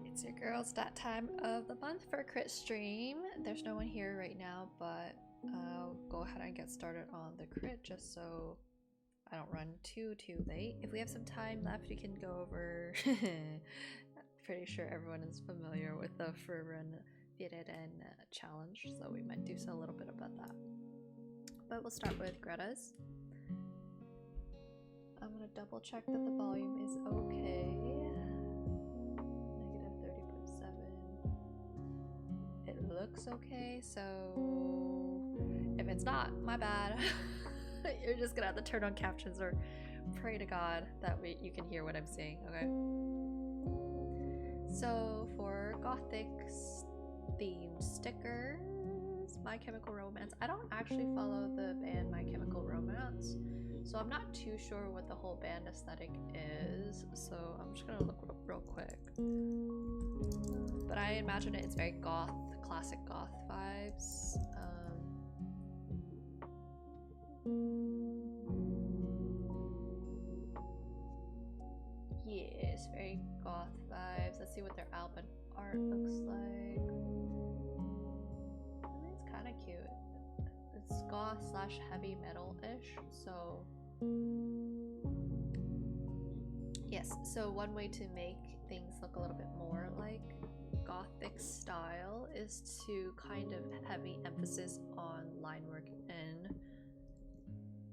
It's your girls that time of the month for crit stream. There's no one here right now, but I'll go ahead and get started on the crit just so I don't run too late. If we have some time left, we can go over. Pretty sure everyone is familiar with the Forbidden challenge, so we might do so a little bit about that. But we'll start with Greta's. I'm gonna double check that the volume is okay. It looks okay, so if it's not, my bad. You're just gonna have to turn on captions or pray to God that you can hear what I'm saying, okay? So for Gothic themed stickers, My Chemical Romance. I don't actually follow the band My Chemical Romance, so I'm not too sure what the whole band aesthetic is, so I'm just gonna look real quick. But I imagine it's very goth, classic goth vibes. Yes, very goth vibes. Let's see what their album art looks like. I mean, it's kind of cute. It's goth slash heavy metal-ish, so yes. So one way to make things look a little bit more like Gothic style is to kind of heavy emphasis on line work and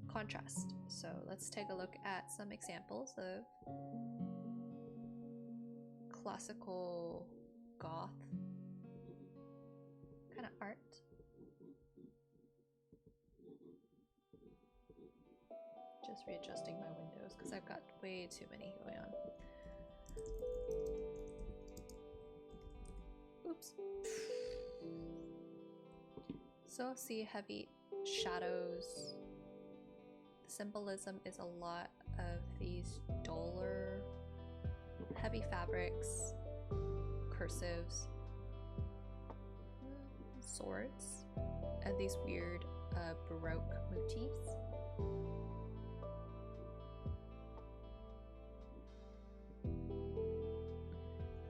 contrast. So let's take a look at some examples of classical goth kind of art. Just readjusting my windows because I've got way too many going on. Oops. So see heavy shadows. The symbolism is a lot of these duller, heavy fabrics, cursives, swords, and these weird Baroque motifs.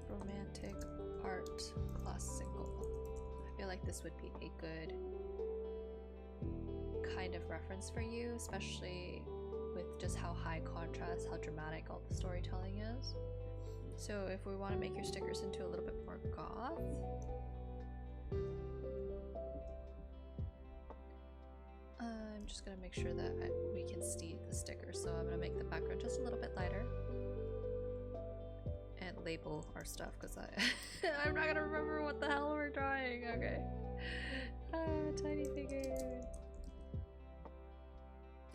Romantic art, classical. I feel like this would be a good kind of reference for you, especially with just how high contrast, how dramatic all the storytelling is. So if we want to make your stickers into a little bit more goth, I'm just going to make sure that we can see the sticker, so I'm going to make the background just a little bit lighter and label our stuff because I'm not going to remember what the hell we're drawing. Okay. Tiny figure.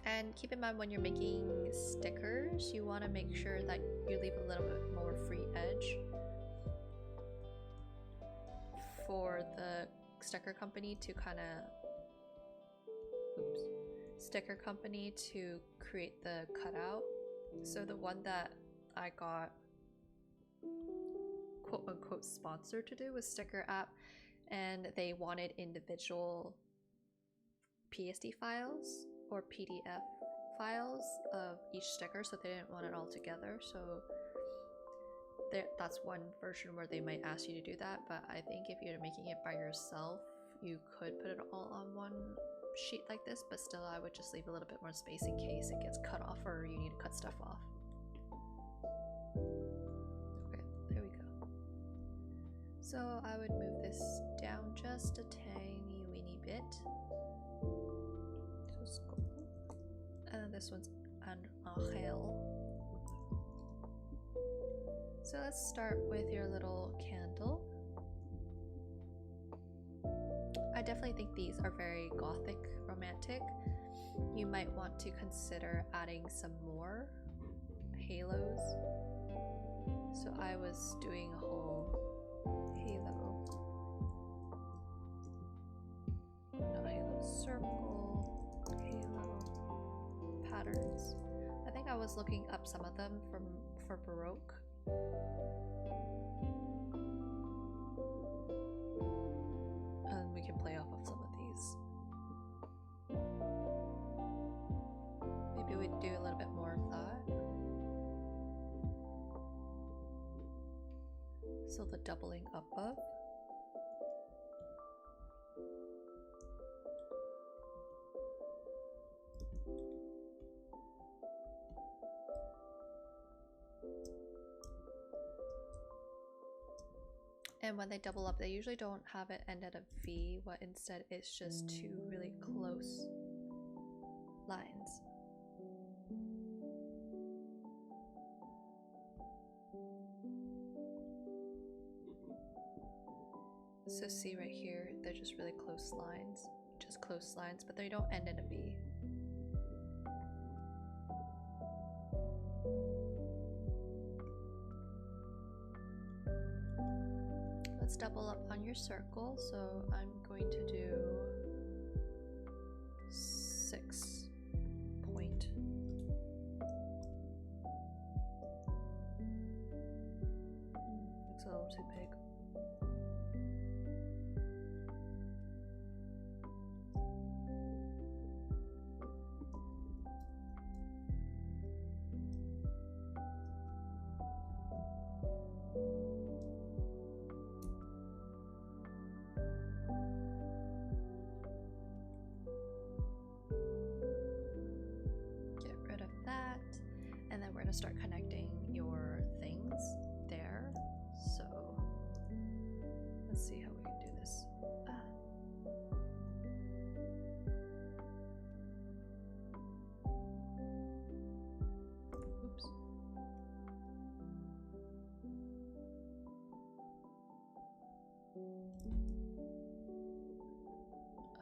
And keep in mind when you're making stickers, you want to make sure that you leave a little bit more free edge for the sticker company to kind of create the cutout. So the one that I got quote unquote sponsored to do was Sticker App, and they wanted individual PSD files or PDF files of each sticker, so they didn't want it all together. So that's one version where they might ask you to do that, but I think if you're making it by yourself, you could put it all on one sheet like this, but still I would just leave a little bit more space in case it gets cut off or you need to cut stuff off. Okay, there we go. So I would move this down just a tiny weeny bit. And then this one's an angel. So let's start with your little candle. I definitely think these are very gothic, romantic. You might want to consider adding some more halos. So I was doing a whole halo, not halo, circle, halo patterns. I think I was looking up some of them for Baroque. And we can play off of some of these. Maybe we'd do a little bit more of that. So the doubling up of. And when they double up, they usually don't have it end at a V. What instead it's just two really close lines. So see right here, they're just really close lines. Just close lines, but they don't end in a V. Let's double up on your circle, so I'm going to do 6 point. Looks a little too big. Start connecting your things there. So let's see how we can do this. Oops.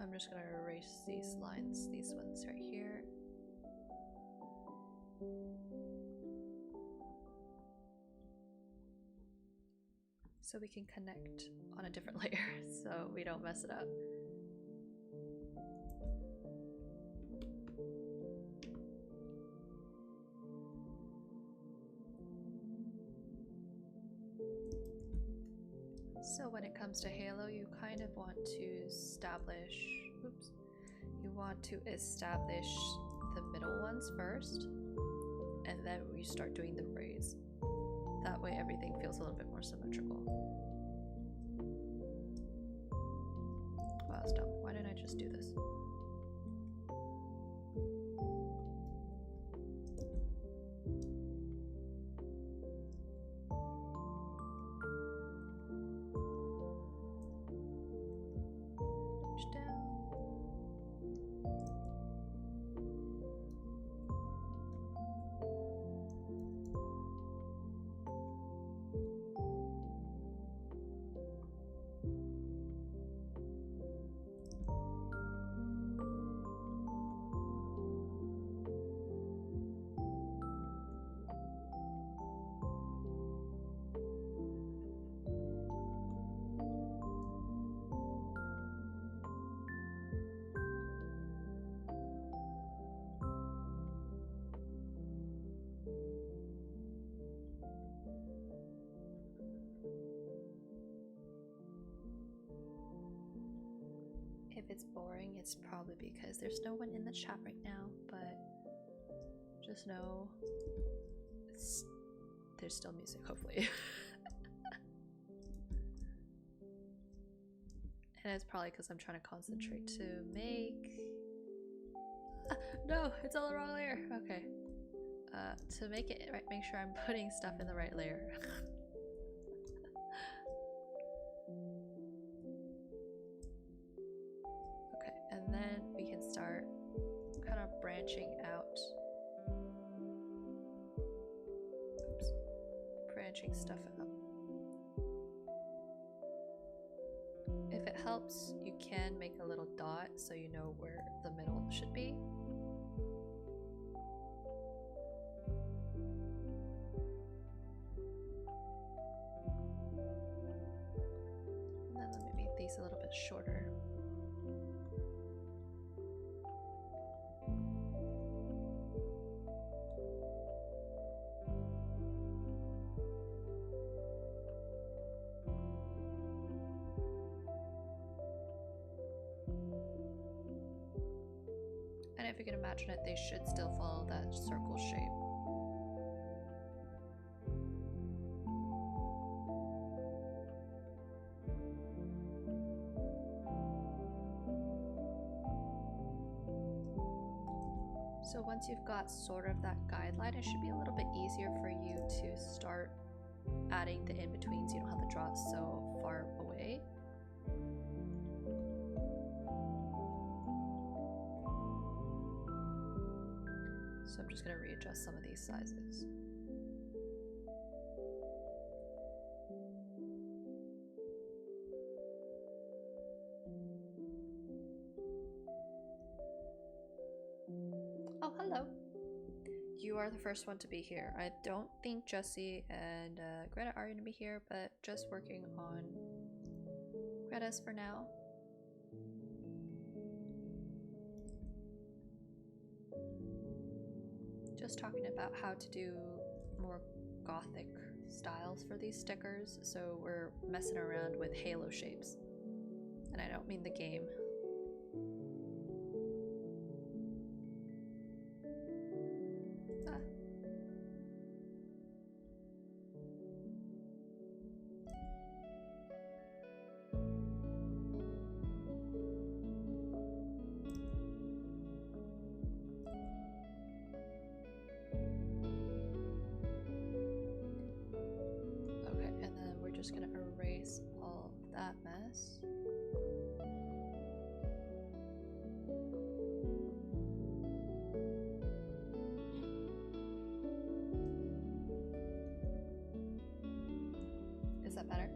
I'm just gonna erase these lines, these ones right here. So we can connect on a different layer so we don't mess it up. So when it comes to Halo, you kind of want to establish, oops, you want to establish the middle ones first, and then we start doing the rays. That way everything feels a little bit more symmetrical. Wow, that's dumb. Why didn't I just do this? Push down. If it's boring, it's probably because there's no one in the chat right now, but just know there's still music, hopefully. And it's probably because I'm trying to concentrate to make... no, it's all the wrong layer. Okay. To make it right, make sure I'm putting stuff in the right layer. Okay, and then we can start kind of branching out. Oops. Branching stuff out. If it helps, you can make a little dot so you know where the middle should be. And then let me make these a little bit shorter. And if you can imagine it, they should still follow that circle shape. So once you've got sort of that guideline, it should be a little bit easier for you to start adding the in-betweens. You don't have to draw it so far away. So I'm just going to readjust some of these sizes. Oh, hello. You are the first one to be here. I don't think Jesse and Greta are going to be here, but just working on Greta's for now. Just talking about how to do more gothic styles for these stickers, so we're messing around with halo shapes. And I don't mean the game. Just gonna erase all of that mess. Is that better?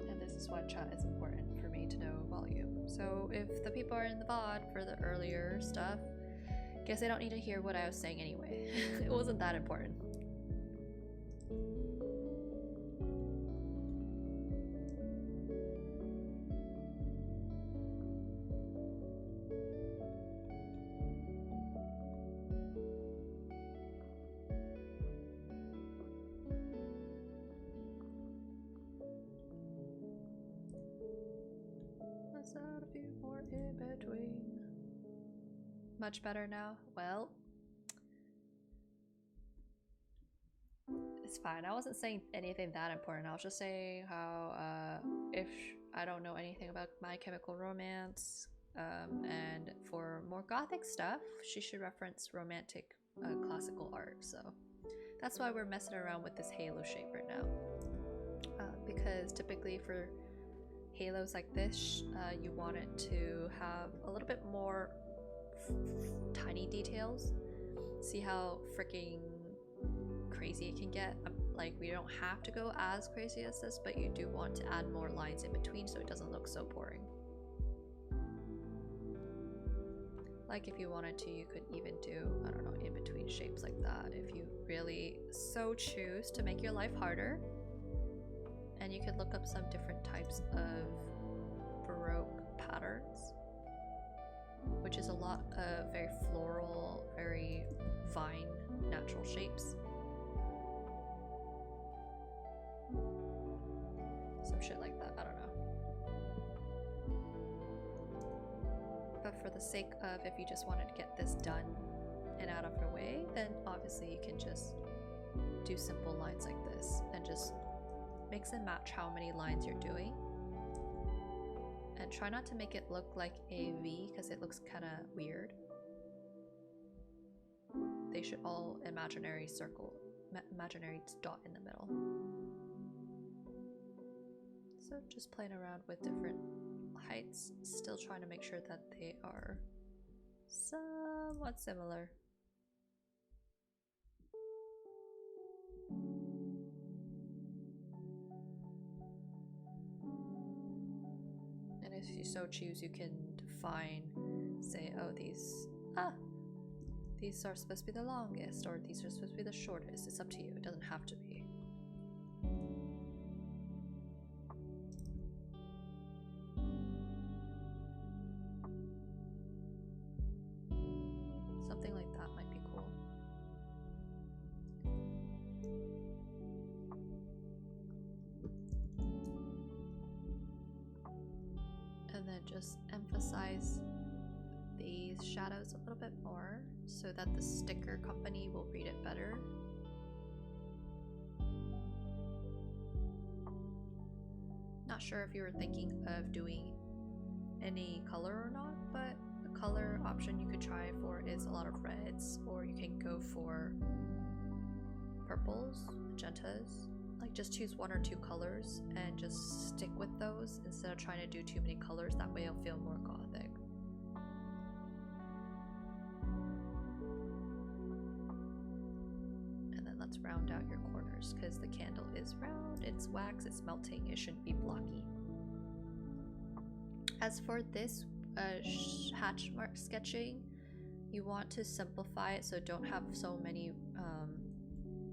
And this is why chat is important for me to know volume. So if the people are in the VOD for the earlier stuff, guess I don't need to hear what I was saying anyway. It wasn't that important. Let's add a few more in between. Much better now? Well, it's fine. I wasn't saying anything that important. I was just saying how if I don't know anything about My Chemical Romance, and for more gothic stuff, she should reference romantic classical art. So that's why we're messing around with this halo shape right now. Because typically for halos like this, you want it to have a little bit more tiny details. See how freaking crazy it can get? Like, we don't have to go as crazy as this, but you do want to add more lines in between so it doesn't look so boring. Like, if you wanted to, you could even do, I don't know, in between shapes like that if you really so choose to make your life harder. And you could look up some different types of Baroque patterns, which is a lot of very floral, very vine, natural shapes. Some shit like that, I don't know. But for the sake of, if you just wanted to get this done and out of your way, then obviously you can just do simple lines like this and just mix and match how many lines you're doing. And try not to make it look like a V because it looks kind of weird. They should all imaginary circle, imaginary dot in the middle. So just playing around with different heights, still trying to make sure that they are somewhat similar. And if you so choose, you can define, say, oh, these are supposed to be the longest, or these are supposed to be the shortest. It's up to you. It doesn't have to be. Something like that might be cool. And then just emphasize these shadows a little bit more so that the sticker company will read it better. Not sure if you were thinking of doing any color or not, but the color option you could try for is a lot of reds, or you can go for purples, magentas. Like just choose 1 or 2 colors and just stick with those instead of trying to do too many colors. That way it'll feel more gothic. And then let's round out your corners because the candle is round, it's wax, it's melting, it shouldn't be blocky. As for this hatch mark sketching, you want to simplify it so don't have so many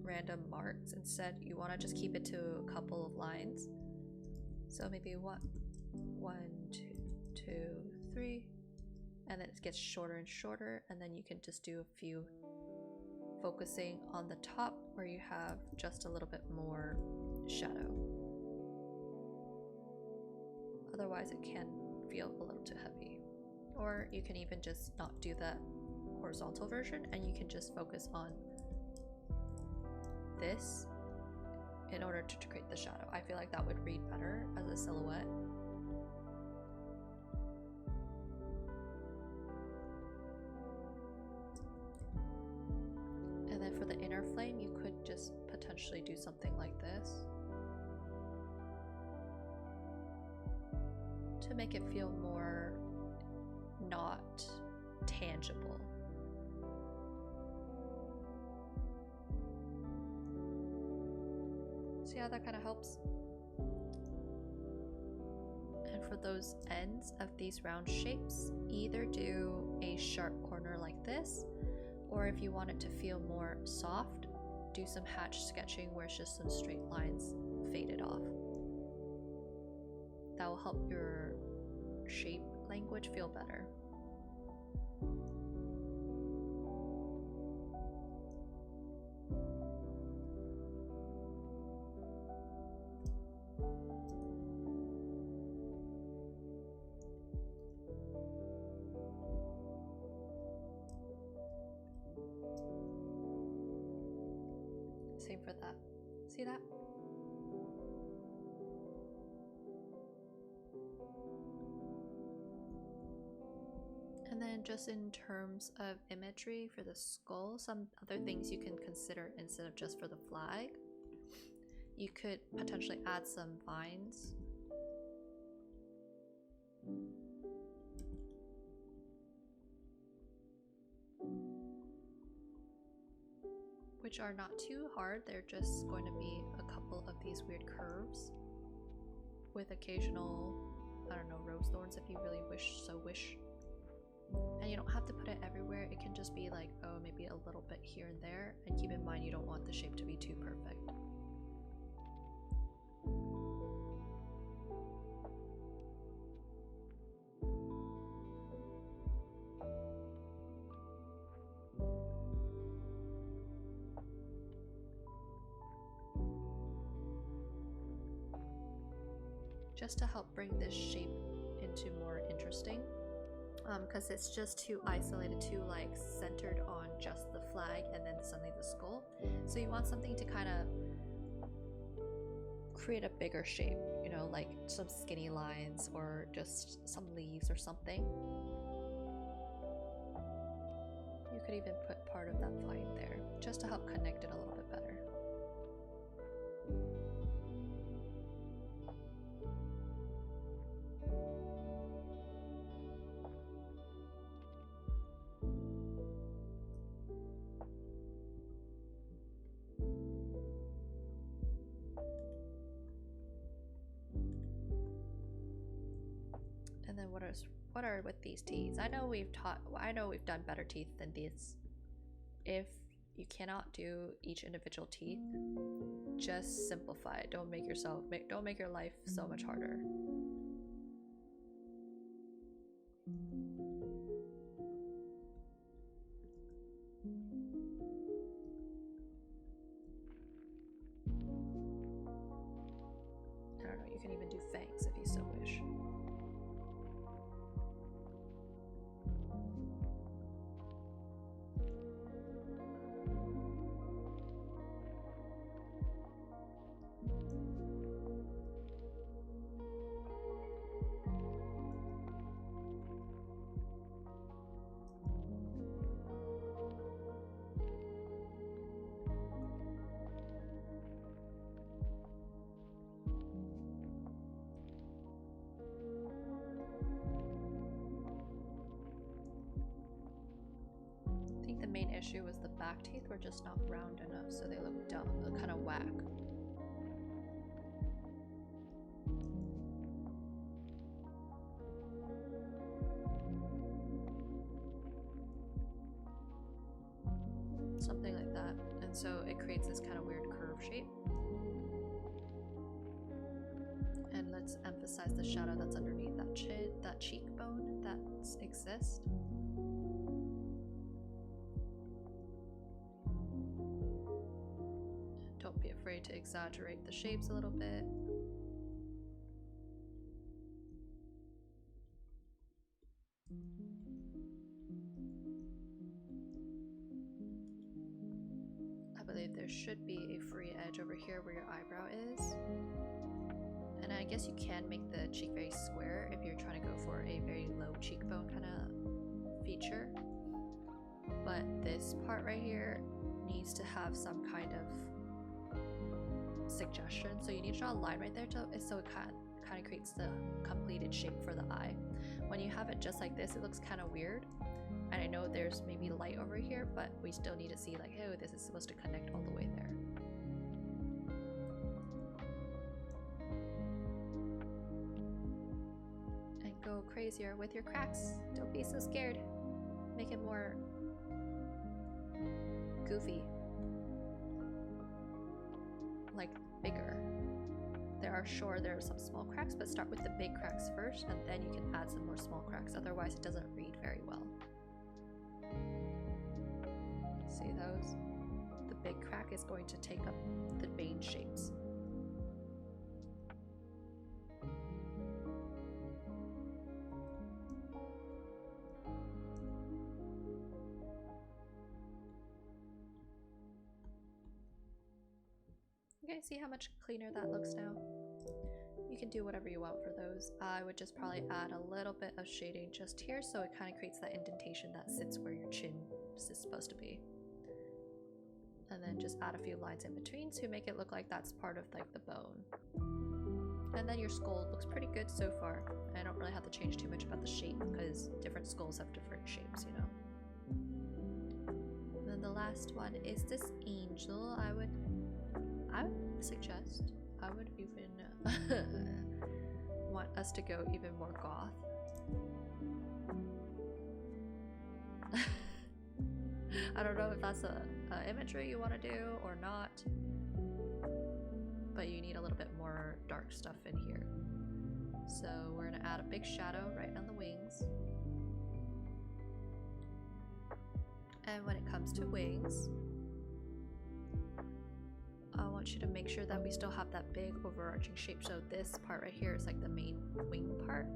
random marks. Instead, you want to just keep it to a couple of lines. So maybe one, two, 3, and then it gets shorter and shorter, and then you can just do a few focusing on the top where you have just a little bit more shadow. Otherwise, it can feel a little too heavy. Or you can even just not do that horizontal version and you can just focus on this in order to create the shadow. I feel like that would read better as a silhouette. And then for the inner flame, you could just potentially do something like this to make it feel more not tangible. See how that kind of helps? And for those ends of these round shapes, either do a sharp corner like this, or if you want it to feel more soft, do some hatch sketching where it's just some straight lines faded off. That will help your shape language feel better. Same for that. See that? And then just in terms of imagery for the skull, some other things you can consider instead of just for the flag. You could potentially add some vines. Which are not too hard, they're just going to be a couple of these weird curves with occasional, I don't know, rose thorns if you really wish. And you don't have to put it everywhere, it can just be like, oh, maybe a little bit here and there, and keep in mind you don't want the shape to be too perfect. Just to help bring this shape into more interesting, because it's just too isolated, too like centered on just the flag and then suddenly the skull. So you want something to kind of create a bigger shape, you know, like some skinny lines or just some leaves or something. You could even put part of that vine there just to help connect it a little bit better. And then what are with these teeth? I know we've done better teeth than these. If you cannot do each individual teeth, just simplify it. Don't make your life so much harder. I don't know, you can even do fangs if you so wish. main issue was the back teeth were just not round enough, so they look dumb, kind of whack. Something like that. And so it creates this kind of weird curve shape. And let's emphasize the shadow that's underneath that chin, that cheekbone that exists. Don't be afraid to exaggerate the shapes a little bit. I believe there should be a free edge over here where your eyebrow is. And I guess you can make the cheek very square if you're trying to go for a very low cheekbone kind of feature. But this part right here needs to have some kind of suggestion. So you need to draw a line right there so it kind of creates the completed shape for the eye. When you have it just like this, it looks kind of weird. And I know there's maybe light over here, but we still need to see like, oh, this is supposed to connect all the way there. And go crazier with your cracks. Don't be so scared. Make it more goofy. Like bigger. There are some small cracks, but start with the big cracks first, and then you can add some more small cracks. Otherwise, it doesn't read very well. See those? The big crack is going to take up the main shapes. Okay, see how much cleaner that looks now? You can do whatever you want for those. I would just probably add a little bit of shading just here so it kind of creates that indentation that sits where your chin is supposed to be. And then just add a few lines in between to make it look like that's part of like the bone. And then your skull looks pretty good so far. I don't really have to change too much about the shape because different skulls have different shapes, you know. And then the last one is this angel. I would suggest, I would even want us to go even more goth. I don't know if that's a imagery you want to do or not, but you need a little bit more dark stuff in here. So we're gonna add a big shadow right on the wings. And when it comes to wings, I want you to make sure that we still have that big overarching shape. So this part right here is like the main wing part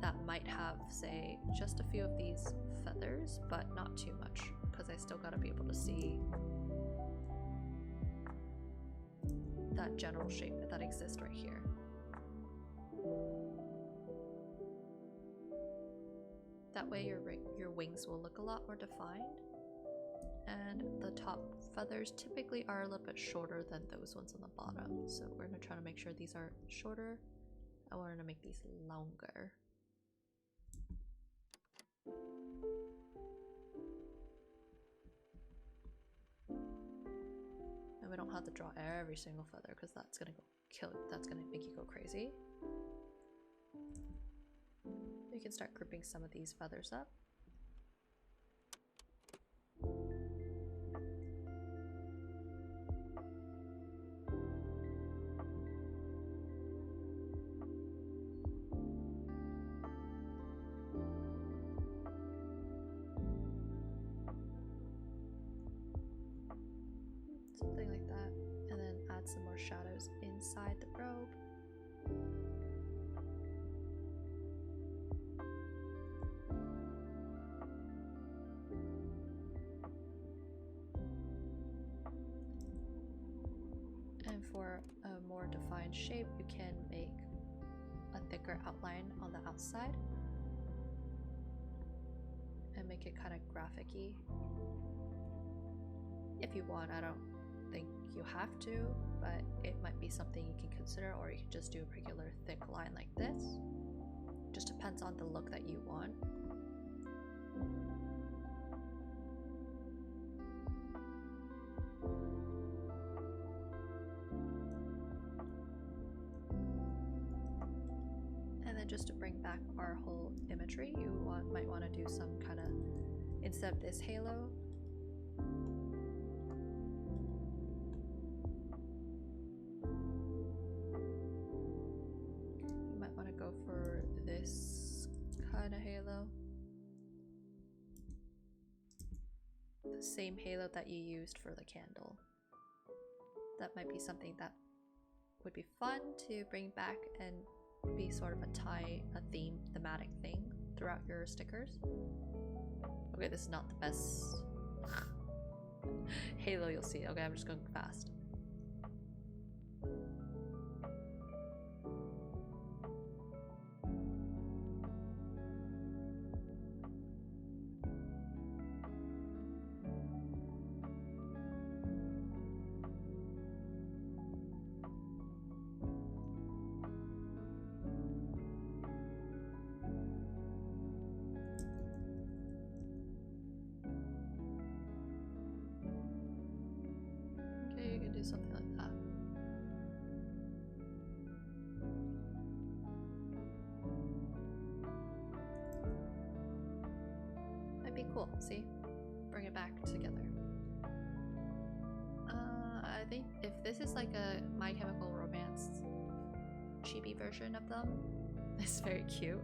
that might have, say, just a few of these feathers, but not too much, because I still gotta be able to see that general shape that exists right here. That way your wings will look a lot more defined. And the top feathers typically are a little bit shorter than those ones on the bottom. So we're gonna try to make sure these are shorter. I wanted to make these longer. And we don't have to draw every single feather because that's gonna that's gonna make you go crazy. You can start grouping some of these feathers up. Something like that, and then add some more shadows inside the robe. And for a more defined shape, you can make a thicker outline on the outside and make it kind of graphic-y. If you want, I don't think you have to, but it might be something you can consider, or you can just do a regular thick line like this. Just depends on the look that you want. then just to bring back our whole imagery, you might want to do some kind of, instead of this halo, you might want to go for this kind of halo. The same halo that you used for the candle. That might be something that would be fun to bring back and be sort of a thematic thing throughout your stickers. Okay, this is not the best halo you'll see. Okay, I'm just going fast. Something like that. Might be cool. See? Bring it back together. I think if this is like a My Chemical Romance chibi version of them, it's very cute.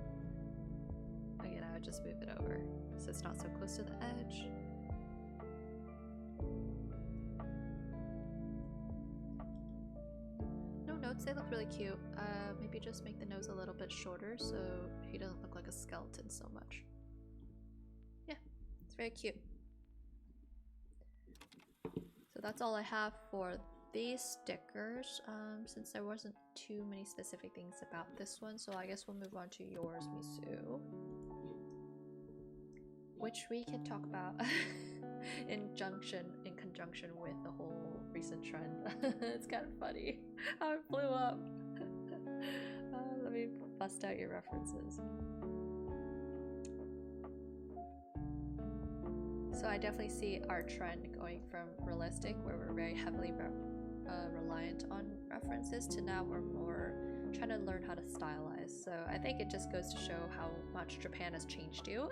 Again, I would just move it over so it's not so close to the edge. They look really cute. Maybe just make the nose a little bit shorter so he doesn't look like a skeleton so much. Yeah, it's very cute. So that's all I have for these stickers, since there wasn't too many specific things about this one, so I guess we'll move on to yours, Misu, which we can talk about in conjunction with the whole recent trend. It's kind of funny how it blew up. Let me bust out your references. So I definitely see our trend going from realistic, where we're very heavily reliant on references, to now we're more trying to learn how to stylize. So I think it just goes to show how much Japan has changed you.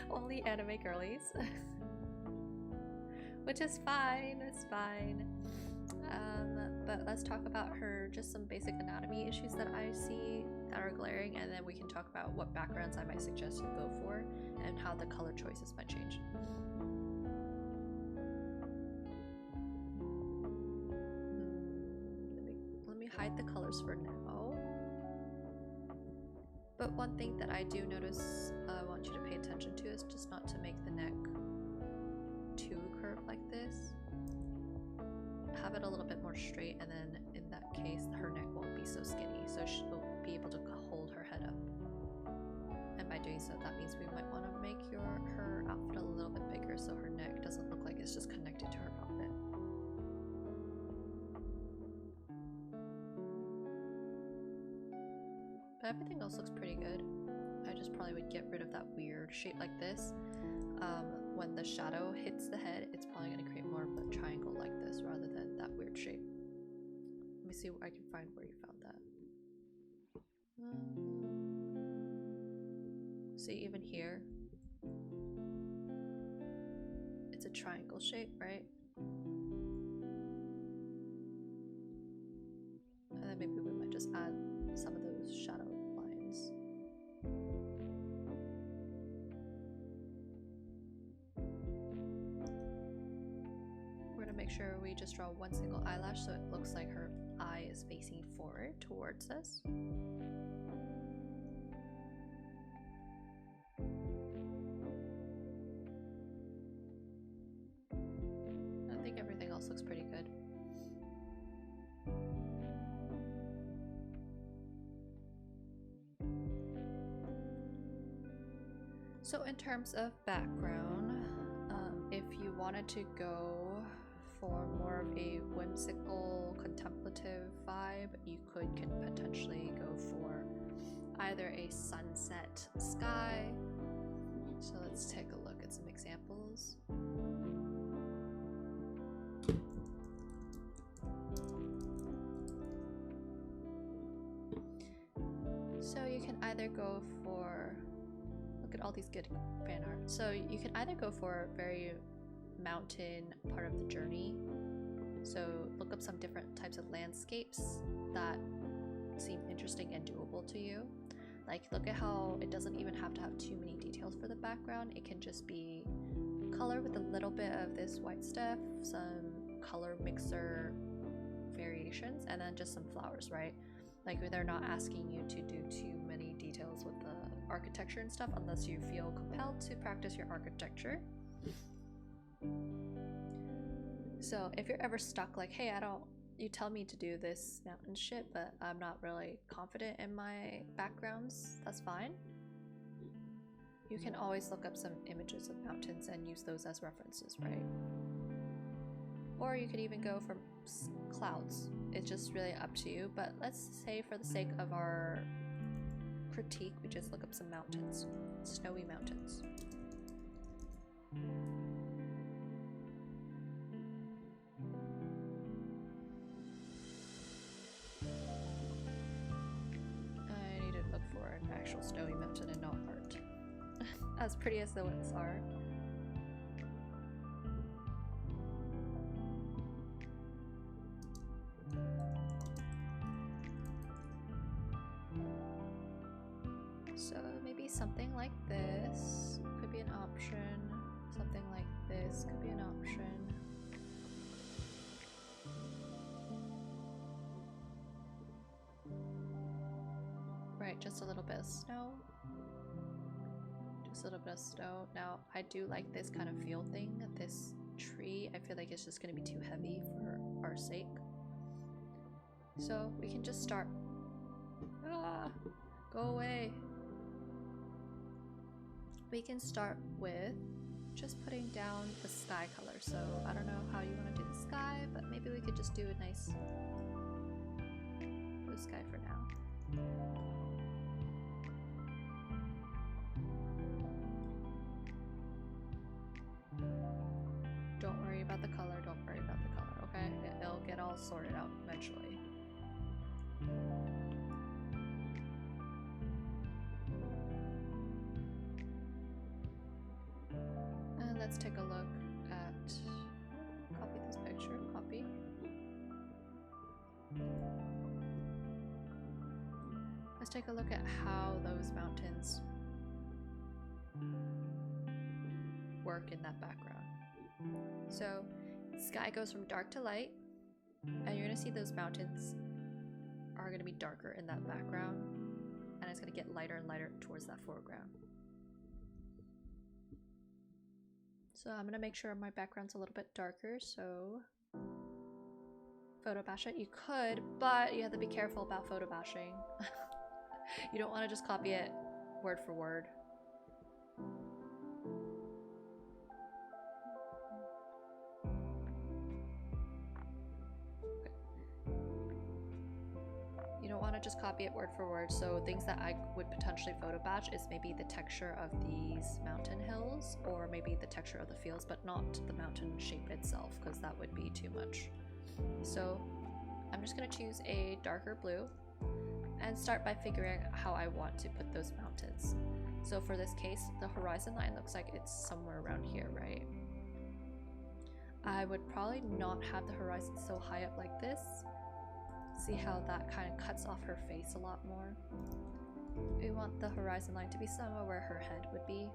Only anime girlies. Which is fine, it's fine. But let's talk about her, just some basic anatomy issues that I see that are glaring, and then we can talk about what backgrounds I might suggest you go for and how the color choices might change. Let me hide the colors for now. But one thing that I do notice I want you to pay attention to is just not to make the neck too curved like this. Have it a little bit more straight, and then in that case her neck won't be so skinny, so she'll be able to hold her head up. And by doing so, that means we might want to make her outfit a little bit bigger so her neck doesn't look like it's just connected to her outfit. But everything else looks pretty good. I just probably would get rid of that weird shape like this. When the shadow hits the head, it's probably going to create more of a triangle like this rather than that weird shape. Let me see if I can find where you found that. See, even here, it's a triangle shape, right? And then maybe we might just add some of those shadow lines. Make sure we just draw one single eyelash so it looks like her eye is facing forward towards us. I think everything else looks pretty good. So in terms of background, if you wanted to go for more of a whimsical, contemplative vibe, you could potentially go for either a sunset sky. So let's take a look at some examples. either go for, look at all these good fan art. So you can either go for very mountain part of the journey. So look up some different types of landscapes that seem interesting and doable to you. Like look at how it doesn't even have to have too many details for the background. It can just be color with a little bit of this white stuff, some color mixer variations, and then just some flowers, right? Like they're not asking you to do too many details with the architecture and stuff unless you feel compelled to practice your architecture. So if you're ever stuck like, hey, you tell me to do this mountain shit, but I'm not really confident in my backgrounds, that's fine. You can always look up some images of mountains and use those as references, right? Or you could even go for clouds. It's just really up to you, but let's say for the sake of our critique, we just look up some mountains. Snowy mountains. I need to look for an actual snowy mountain and not art. As pretty as the ones are. So maybe something like this could be an option. Something like this could be an option. Right, just a little bit of snow. Just a little bit of snow. Now, I do like this kind of feel thing. This tree, I feel like it's just going to be too heavy for our sake. So we can just start. Ah, go away. We can start with just putting down the sky color. So I don't know how you want to do the sky, but maybe we could just do a nice blue sky for now. Don't worry about the color, don't worry about the color, okay? It'll get all sorted out eventually. And let's take a look at, copy this picture, copy. Let's take a look at how those mountains work in that background. So, sky goes from dark to light, and you're gonna see those mountains are gonna be darker in that background, and it's gonna get lighter and lighter towards that foreground. So I'm gonna make sure my background's a little bit darker, so photo bash it. You could, but you have to be careful about photo bashing. You don't want to just copy it word for word. You don't want to just copy it word for word, so things that I would potentially photo batch is maybe the texture of these mountain hills, or maybe the texture of the fields, but not the mountain shape itself, because that would be too much. So I'm just going to choose a darker blue and start by figuring out how I want to put those mountains. So for this case, the horizon line looks like it's somewhere around here, right? I would probably not have the horizon so high up like this. See how that kind of cuts off her face a lot more. We want the horizon line to be somewhere where her head would be.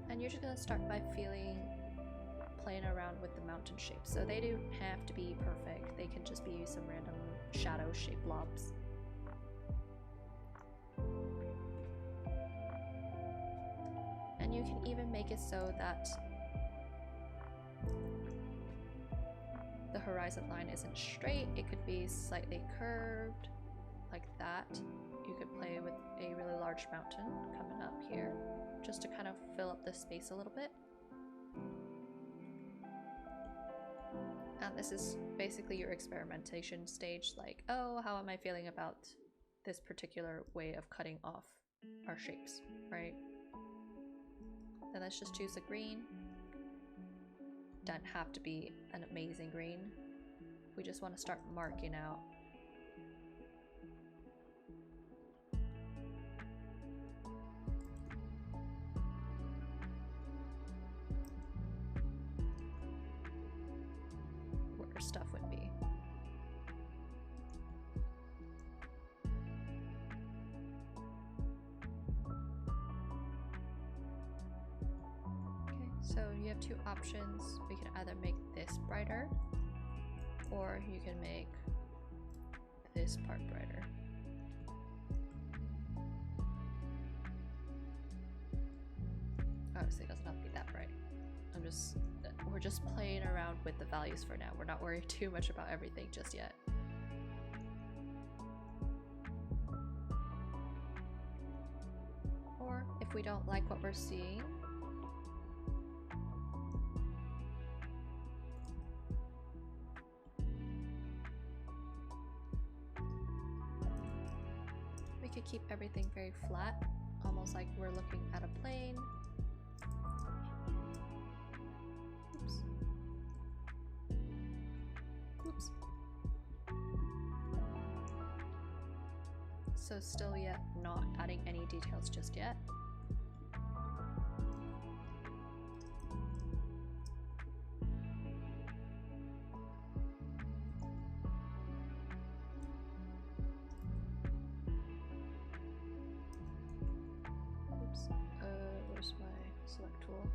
And you're just going to start by playing around with the mountain shapes. So they don't have to be perfect. They can just be some random shadow shaped blobs. And you can even make it so that the horizon line isn't straight. It could be slightly curved like that. You could play with a really large mountain coming up here just to kind of fill up the space a little bit. And this is basically your experimentation stage, like, oh, how am I feeling about this particular way of cutting off our shapes, right? Then let's just choose a green. Doesn't have to be an amazing green. We just want to start marking out So you have two options. We can either make this brighter, or you can make this part brighter. Obviously it doesn't have to be that bright. We're just playing around with the values for now. We're not worried too much about everything just yet. Or if we don't like what we're seeing, we could keep everything very flat, almost like we're looking at a plane. Oops. Oops. So still yet not adding any details just yet. Oops. Where's my select tool?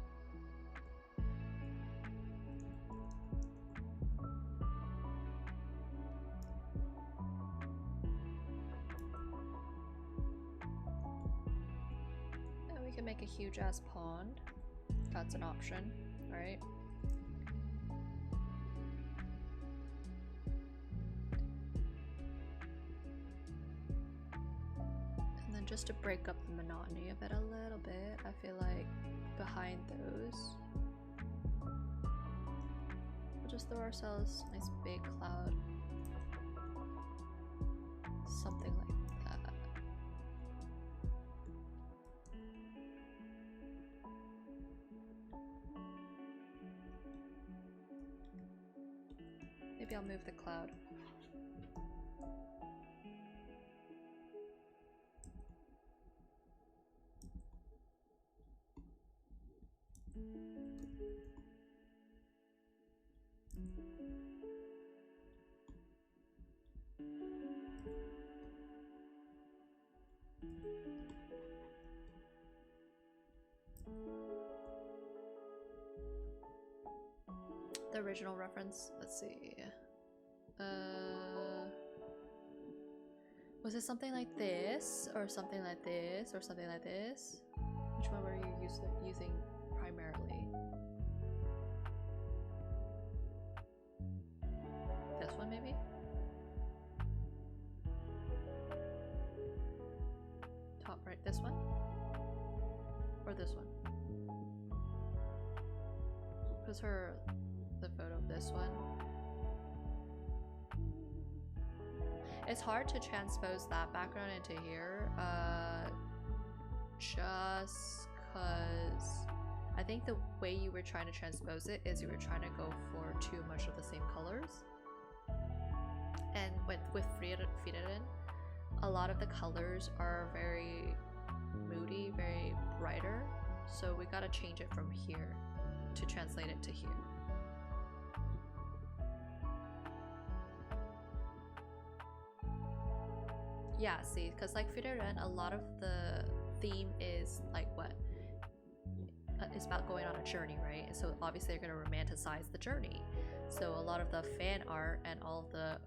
We can make a huge ass pond. That's an option, right? And then just to break up the monotony of it a little bit, I feel like behind those, we'll just throw ourselves a nice big cloud. Something like that. Maybe I'll move the cloud. The original reference, let's see. Was it something like this, or something like this, or something like this? Which one were you using primarily? This one, maybe? Top right, this one? Or this one? Was the photo of this one? It's hard to transpose that background into here, just cause I think the way you were trying to transpose it is you were trying to go for too much of the same colors. And with Feed It In, a lot of the colors are very moody, very brighter, so we gotta change it from here to translate it to here. Yeah, see, because like Feed It In, a lot of the theme is like what? It's about going on a journey, right? So obviously they're going to romanticize the journey. So a lot of the fan art and all of the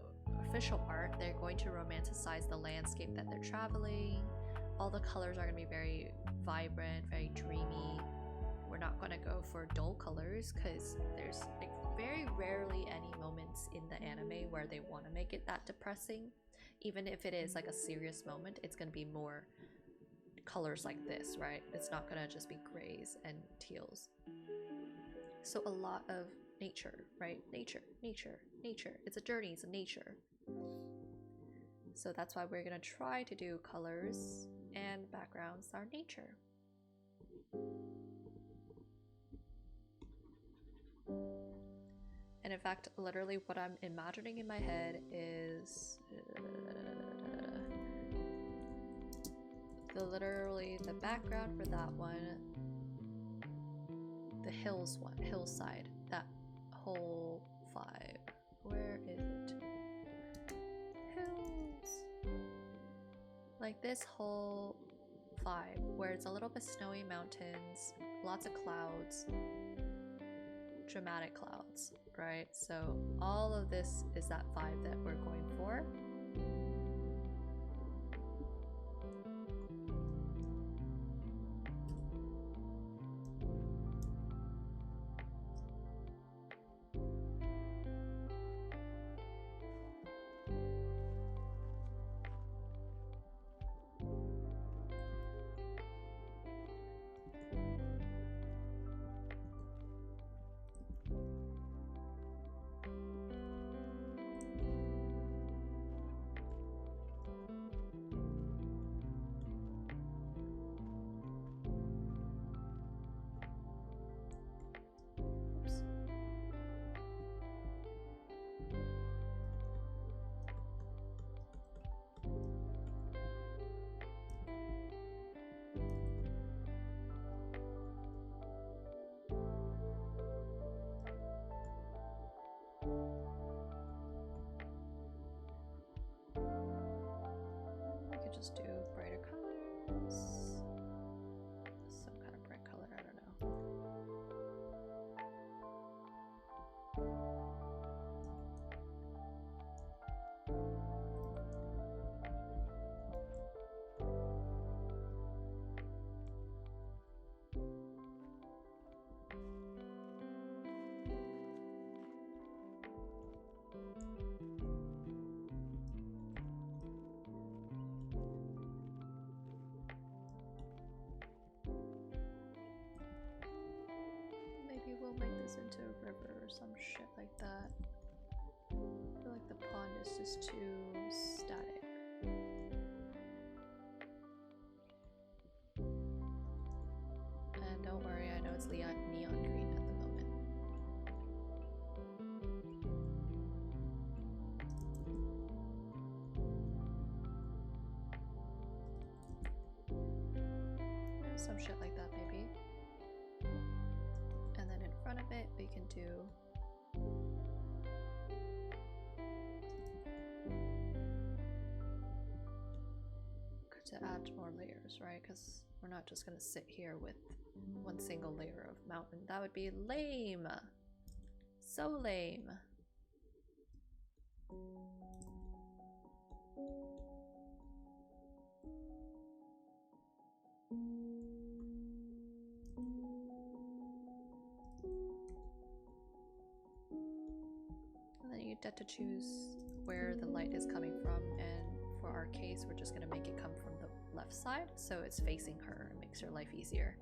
official art, they're going to romanticize the landscape that they're traveling. All the colors are going to be very vibrant, very dreamy. We're not going to go for dull colors because there's like very rarely any moments in the anime where they want to make it that depressing. Even if it is like a serious moment, it's going to be more colors like this, right? It's not going to just be grays and teals. So a lot of nature, right? Nature, nature, nature. It's a journey, it's a nature. So that's why we're going to try to do colors and backgrounds are nature. And in fact, literally what I'm imagining in my head is literally the background for that one, the hills one, hillside, that whole vibe. Where is it? Hills. Like this whole vibe where it's a little bit snowy mountains, lots of clouds, dramatic clouds, right? So all of this is that vibe that we're going for. Just do brighter colors. Some kind of bright color, I don't know. We'll make this into a river or some shit like that. I feel like the pond is just too static. And don't worry, I know it's neon green at the moment. Some shit like that maybe. Front of it, we can do to add more layers, right? Because we're not just gonna sit here with one single layer of mountain. That would be lame. So lame. Get to choose where the light is coming from, and for our case we're just going to make it come from the left side so it's facing her. It makes her life easier.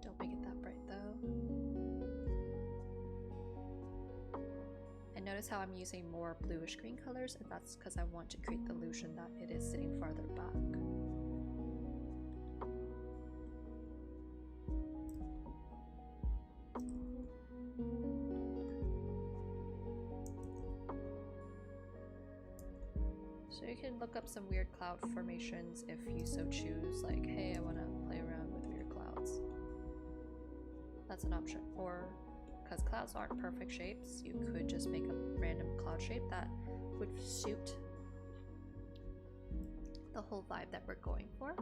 Don't make it that bright though. And notice how I'm using more bluish green colors, and that's because I want to create the illusion that it is sitting farther back. So you can look up some weird cloud formations if you so choose, like, hey, I want to play around with weird clouds. That's an option. Or, because clouds aren't perfect shapes, you could just make a random cloud shape that would suit the whole vibe that we're going for.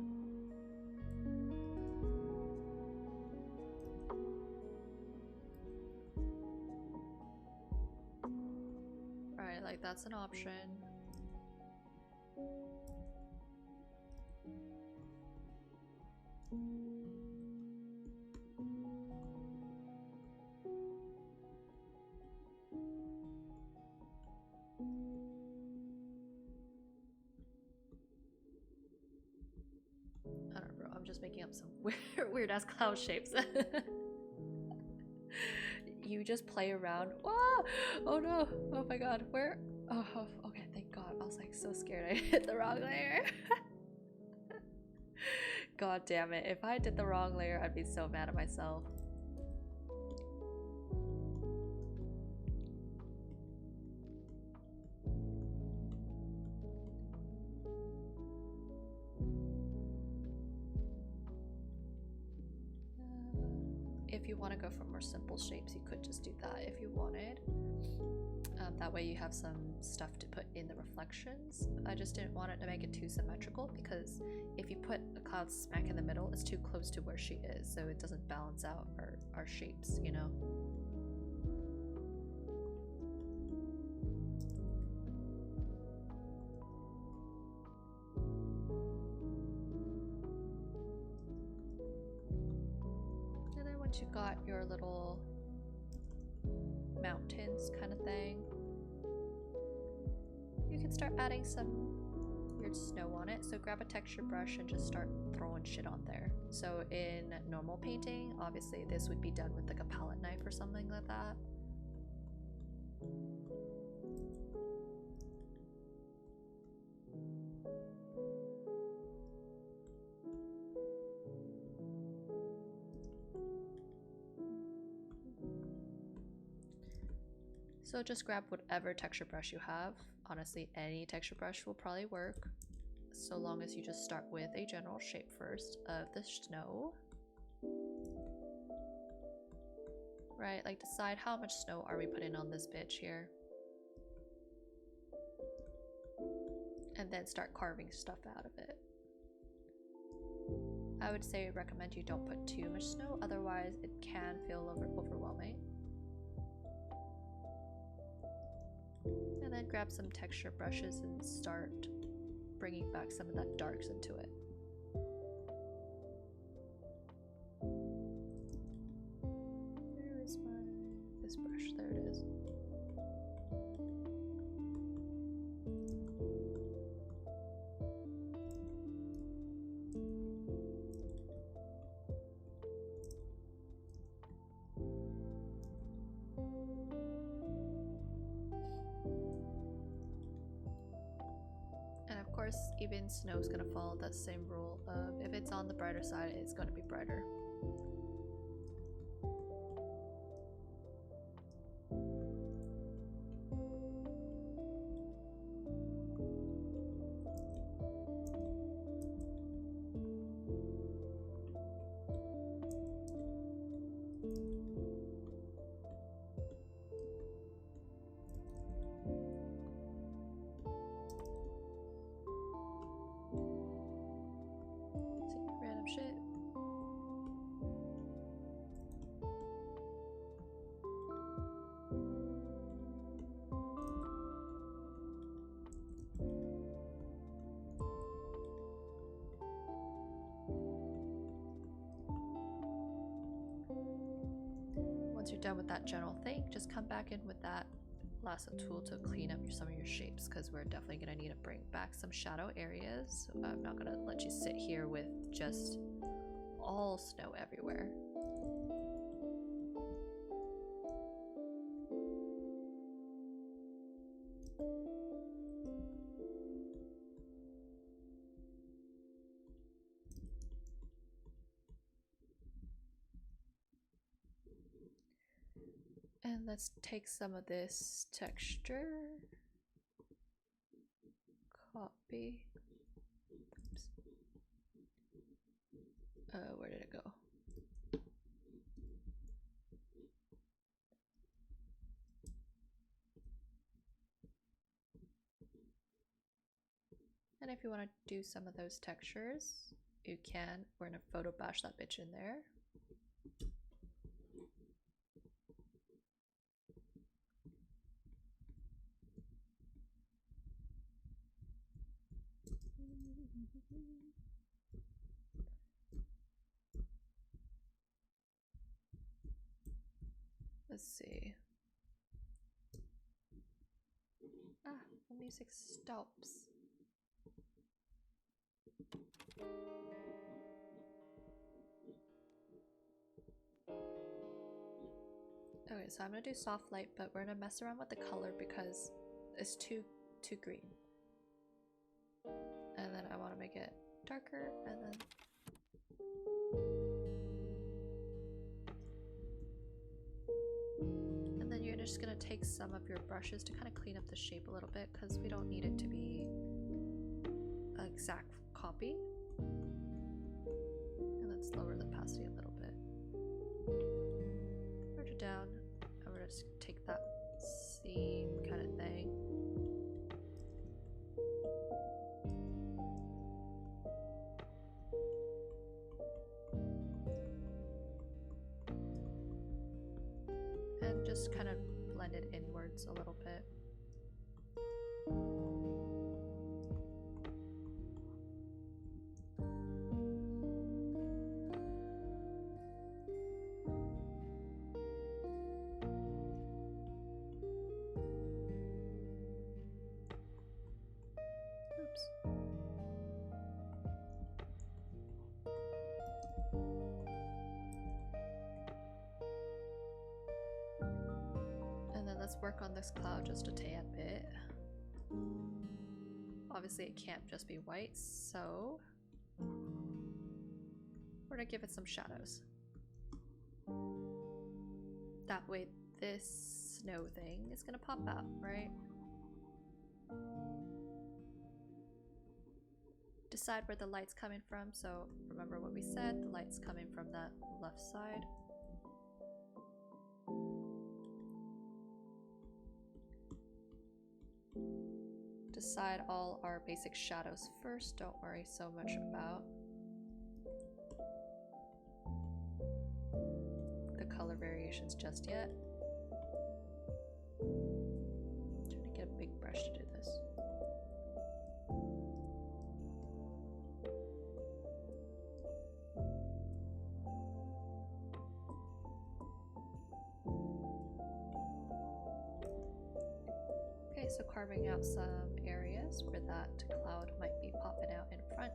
Alright, like that's an option. I don't know, bro. I'm just making up some weird ass cloud shapes. You just play around. Whoa! Oh no! Oh my god! Where? Oh, okay. Thank God. I was like so scared I hit the wrong layer. God damn it! If I did the wrong layer, I'd be so mad at myself. If you want to go for more simple shapes, you could just do that if you wanted. that way you have some stuff to put in the reflections. I just didn't want it to make it too symmetrical, because if you put a cloud smack in the middle, it's too close to where she is, so it doesn't balance out our shapes, you know? And then once you got your little mountains kind of thing, you can start adding some weird snow on it. So grab a texture brush and just start throwing shit on there. So in normal painting, obviously this would be done with like a palette knife or something like that. So just grab whatever texture brush you have. Honestly, any texture brush will probably work, so long as you just start with a general shape first of the snow. Right, like decide how much snow are we putting on this bitch here. And then start carving stuff out of it. I would say recommend you don't put too much snow, otherwise it can feel overwhelming. And then grab some texture brushes and start bringing back some of that darks into it. Where is this brush? There it is. Even snow is going to follow that same rule of if it's on the brighter side, it's going to be brighter. Once you're done with that general thing, just come back in with that lasso tool to clean up some of your shapes, because we're definitely going to need to bring back some shadow areas. So I'm not going to let you sit here with just all snow everywhere. And let's take some of this texture, copy. Oops. Where did it go? And if you want to do some of those textures, you can. We're gonna photo bash that bitch in there. Let's see. Ah, the music stops. Okay, so I'm gonna do soft light, but we're gonna mess around with the color because it's too green. And then I want to make it darker, and then you're just gonna take some of your brushes to kind of clean up the shape a little bit, because we don't need it to be an exact copy. And let's lower the opacity a little bit. Merge it down, and we're just take that same kind of just kind of blend it inwards a little bit. Oops. And then let's work on this cloud just a tad bit. Obviously it can't just be white, so we're gonna give it some shadows. That way this snow thing is gonna pop out, right? Decide where the light's coming from, so remember what we said, the light's coming from that left side. Decide all our basic shadows first, don't worry so much about the color variations just yet. I'm trying to get a big brush to do this. Okay, so carving out some areas where that cloud might be popping out in front.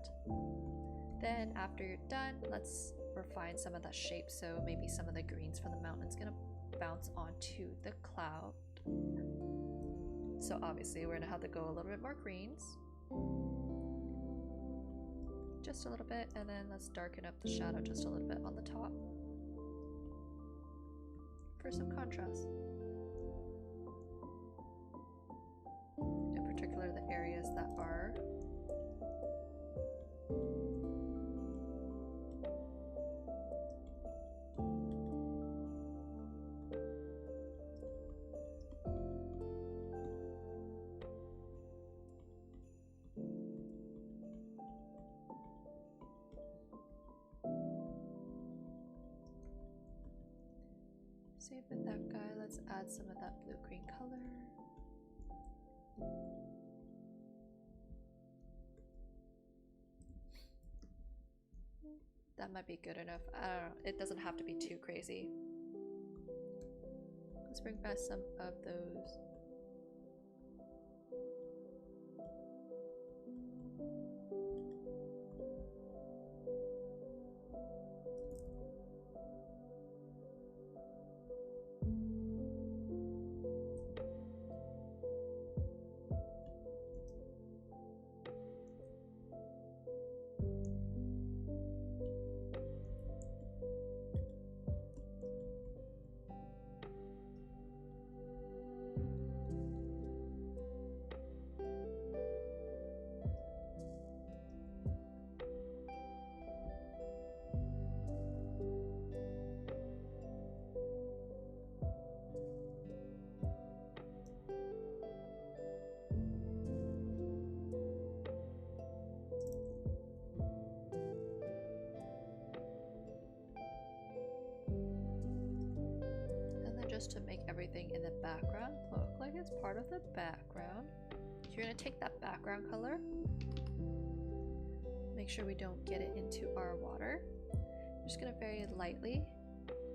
Then after you're done, let's refine some of that shape. So maybe some of the greens from the mountain's gonna bounce onto the cloud. So obviously we're gonna have to go a little bit more greens. Just a little bit, and then let's darken up the shadow just a little bit on the top for some contrast. In particular, the areas that are same with that guy. Let's add some of that blue-green color. That might be good enough. I don't know. It doesn't have to be too crazy. Let's bring back some of those. To make everything in the background look like it's part of the background, you're going to take that background color, make sure we don't get it into our water. I'm just going to very lightly,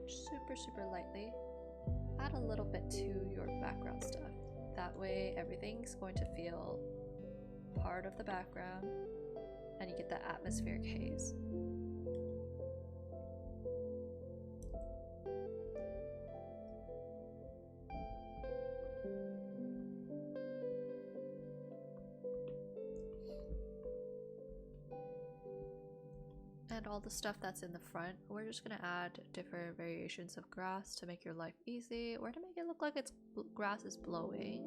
super lightly, add a little bit to your background stuff. That way everything's going to feel part of the background and you get that atmospheric haze. And all the stuff that's in the front, we're just gonna add different variations of grass to make your life easy, or to make it look like it's grass is blowing.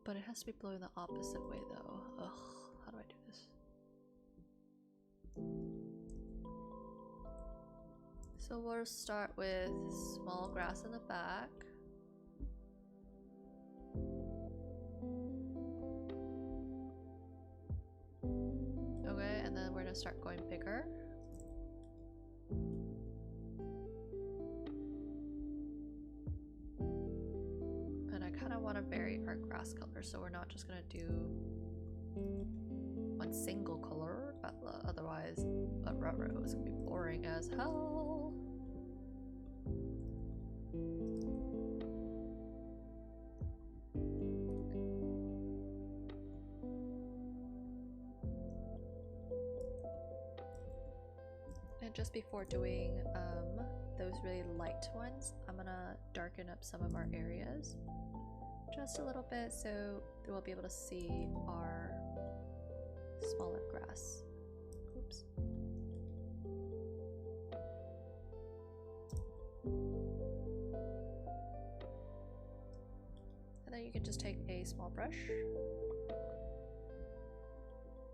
But it has to be blowing the opposite way though. Ugh, how do I do this? So we'll start with small grass in the back. Okay, and then we're gonna start going bigger. want to vary our grass color, so we're not just gonna do one single color, otherwise a ruh-roh is gonna be boring as hell. And just before doing those really light ones, I'm gonna darken up some of our areas just a little bit so we'll be able to see our smaller grass. Oops. And then you can just take a small brush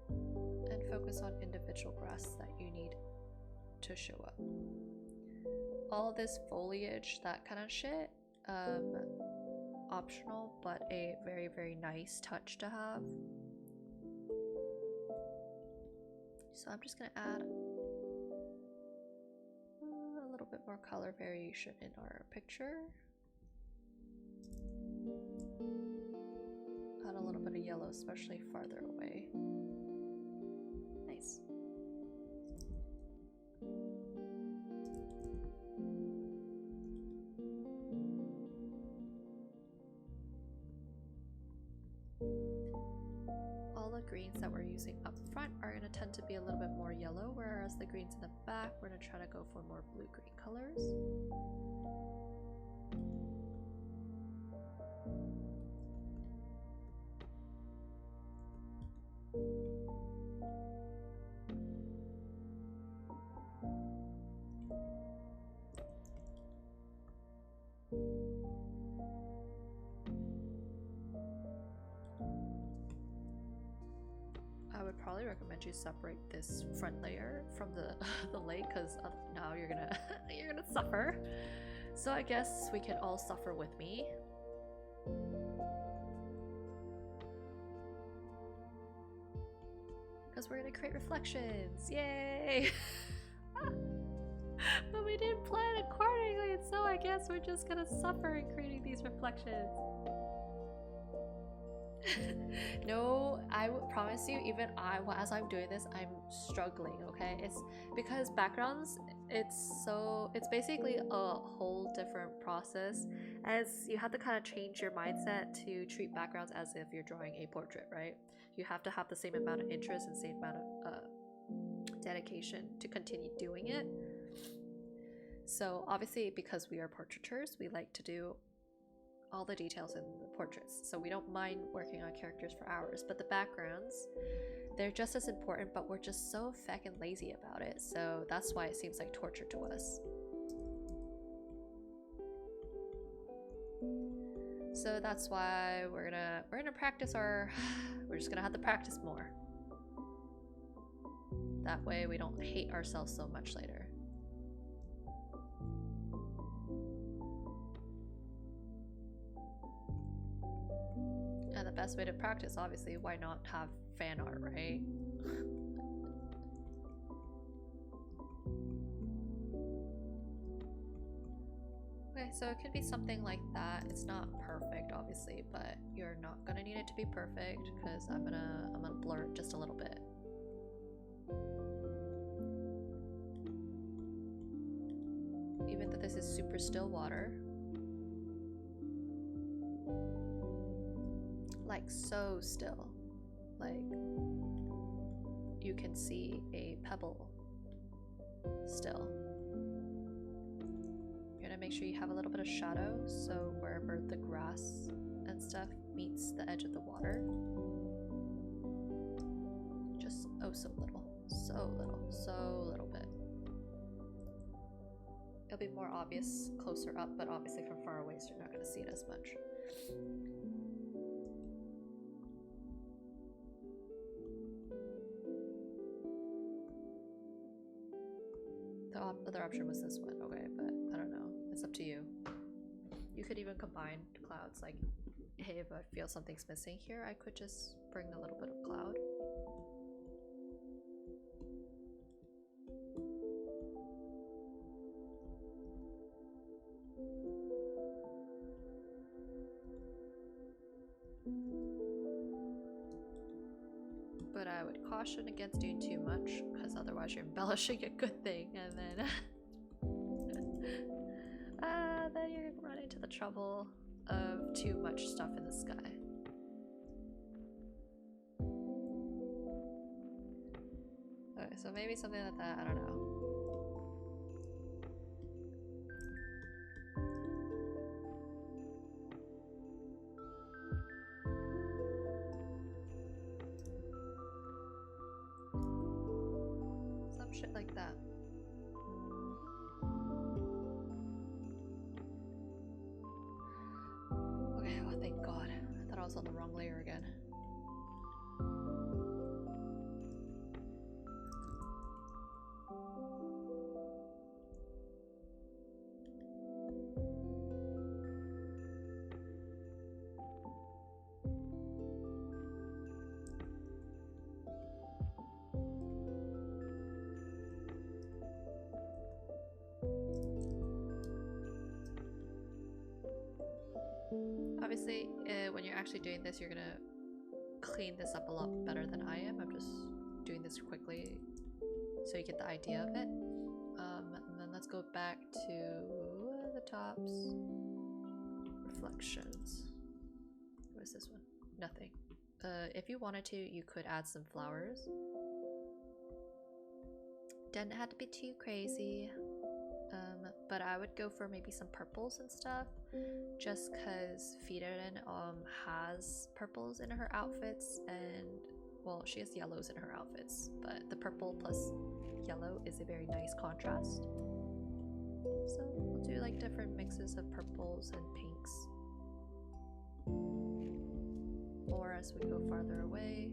and focus on individual grass that you need to show up. All this foliage, that kind of shit, optional, but a very, very nice touch to have. So I'm just gonna add a little bit more color variation in our picture. Add a little bit of yellow, especially farther away. Nice. All the greens that we're using up front are going to tend to be a little bit more yellow, whereas the greens in the back, we're going to try to go for more blue-green colors. I would probably recommend you separate this front layer from the the lake, because now you're gonna you're gonna suffer. So I guess we can all suffer with me. Because we're gonna create reflections, yay! But we didn't plan accordingly, and so I guess we're just gonna suffer in creating these reflections. No, I would promise you, even as I'm doing this, I'm struggling, okay? It's because backgrounds, it's basically a whole different process, as you have to kind of change your mindset to treat backgrounds as if you're drawing a portrait, right? You have to have the same amount of interest and same amount of dedication to continue doing it. So obviously, because we are portraitures, we like to do all the details in the portraits, so we don't mind working on characters for hours, but the backgrounds, they're just as important, but we're just so feckin' lazy about it, so that's why it seems like torture to us. So that's why we're gonna practice we're just gonna have to practice more. That way we don't hate ourselves so much later. And the best way to practice, obviously, why not have fan art, right? Okay, so it could be something like that. It's not perfect, obviously, but you're not gonna need it to be perfect, because I'm gonna blur it just a little bit. Even though this is super still water. Like so still, like you can see a pebble still. You're gonna make sure you have a little bit of shadow, so wherever the grass and stuff meets the edge of the water, just oh so little, so little bit. It'll be more obvious closer up, but obviously from far away, so you're not gonna see it as much. The other option was this one, okay, but I don't know. It's up to you. You could even combine clouds, like, hey, if I feel something's missing here, I could just bring a little bit of cloud. I would caution against doing too much, because otherwise you're embellishing a good thing, and then then you're gonna run into the trouble of too much stuff in the sky. Okay, so maybe something like that, I don't know. Some shit like that. Okay, oh thank God. I thought I was on the wrong layer again. Obviously, when you're actually doing this, you're gonna clean this up a lot better than I am. I'm just doing this quickly so you get the idea of it. And then let's go back to the tops. Reflections. What is this one? Nothing. If you wanted to, you could add some flowers. Didn't have to be too crazy. But I would go for maybe some purples and stuff, just because Fidorin has purples in her outfits, and well, she has yellows in her outfits, but the purple plus yellow is a very nice contrast. So we'll do like different mixes of purples and pinks. Or as we go farther away.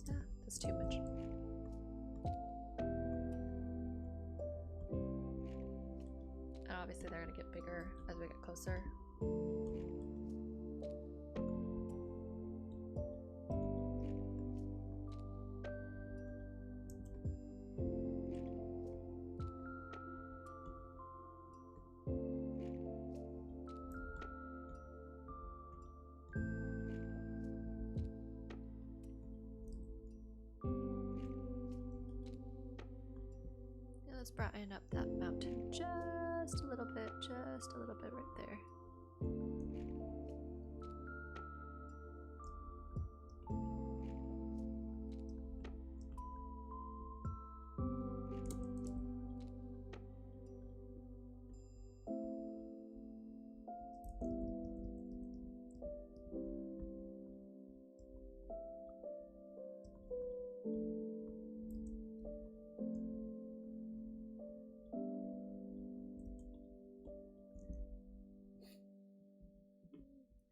Yeah, that's too much. And obviously they're gonna get bigger as we get closer. Let's brighten up that mountain just a little bit right there.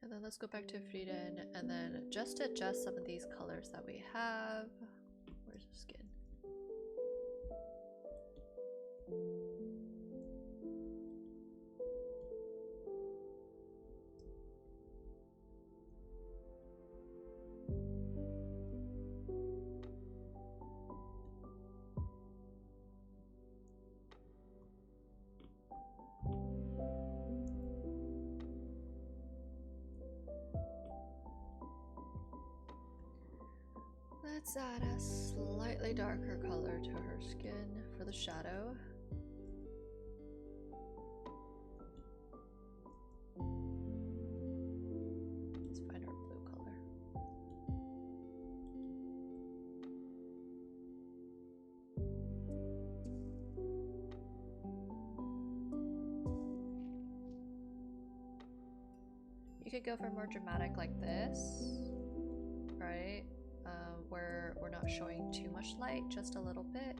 And then let's go back to Frieden, and then just adjust some of these colors that we have. Where's the skin? Let's add a slightly darker color to her skin for the shadow. Let's find our blue color. You could go for more dramatic like this, right? Where we're not showing too much light, just a little bit.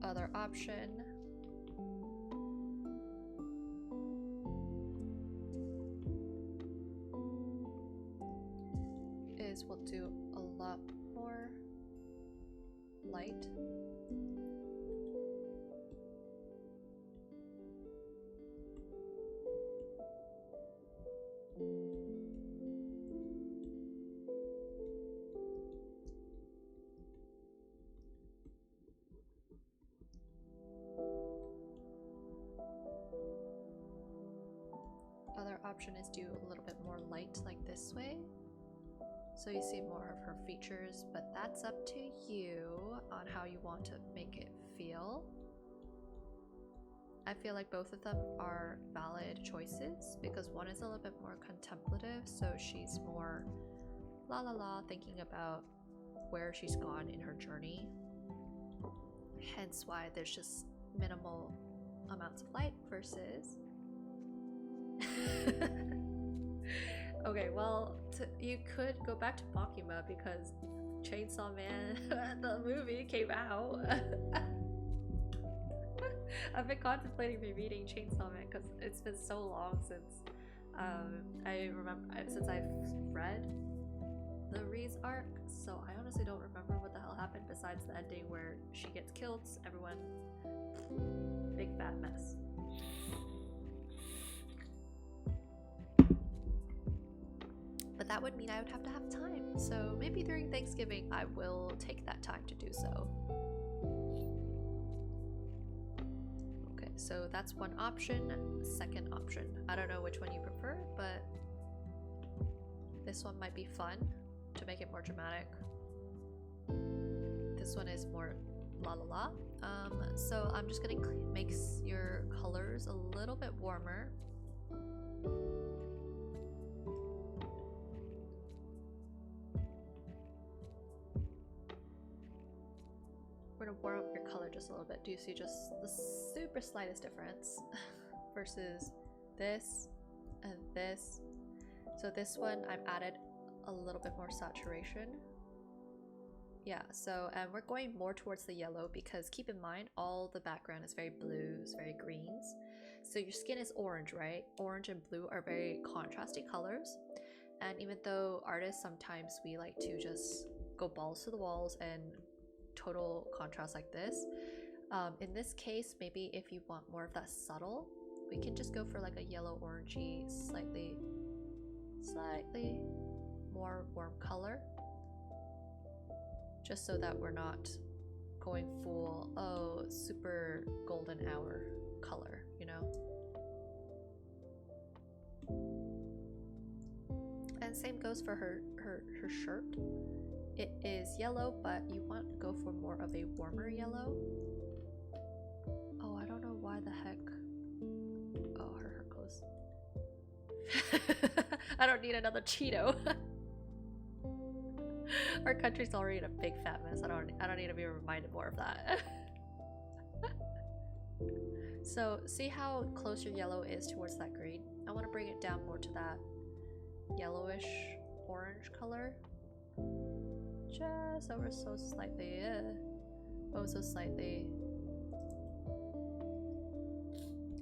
Other option is we'll do a lot more light. option is do a little bit more light like this way, so you see more of her features, but that's up to you on how you want to make it feel. I feel like both of them are valid choices because one is a little bit more contemplative, so she's more la la la thinking about where she's gone in her journey, hence why there's just minimal amounts of light versus okay, well, you could go back to Makima because Chainsaw Man the movie came out. I've been contemplating rereading Chainsaw Man because it's been so long since since I've read the Reese arc, so I honestly don't remember what the hell happened besides the ending where she gets killed, everyone big fat mess. But that would mean I would have to have time, so maybe during Thanksgiving I will take that time to do so. Okay, so that's one option. Second option, I don't know which one you prefer, but this one might be fun to make it more dramatic. This one is more la la la. So I'm just gonna make your colors a little bit warmer. We're gonna warm up your color just a little bit. Do you see just the super slightest difference versus this and this? So this one I've added a little bit more saturation. Yeah, so we're going more towards the yellow because keep in mind all the background is very blues, very greens. So your skin is orange, right? Orange and blue are very contrasting colors. And even though artists sometimes we like to just go balls to the walls and total contrast like this, in this case, maybe if you want more of that subtle, we can just go for like a yellow orangey, slightly more warm color, just so that we're not going full, oh, super golden hour color, you know? And same goes for her shirt. It is yellow, but you want to go for more of a warmer yellow. Oh, I don't know why the heck. Oh, her clothes. I don't need another Cheeto. Our country's already in a big fat mess. I don't need to be reminded more of that. So see how close your yellow is towards that green? I want to bring it down more to that yellowish orange color. Just over so slightly. Oh, so slightly.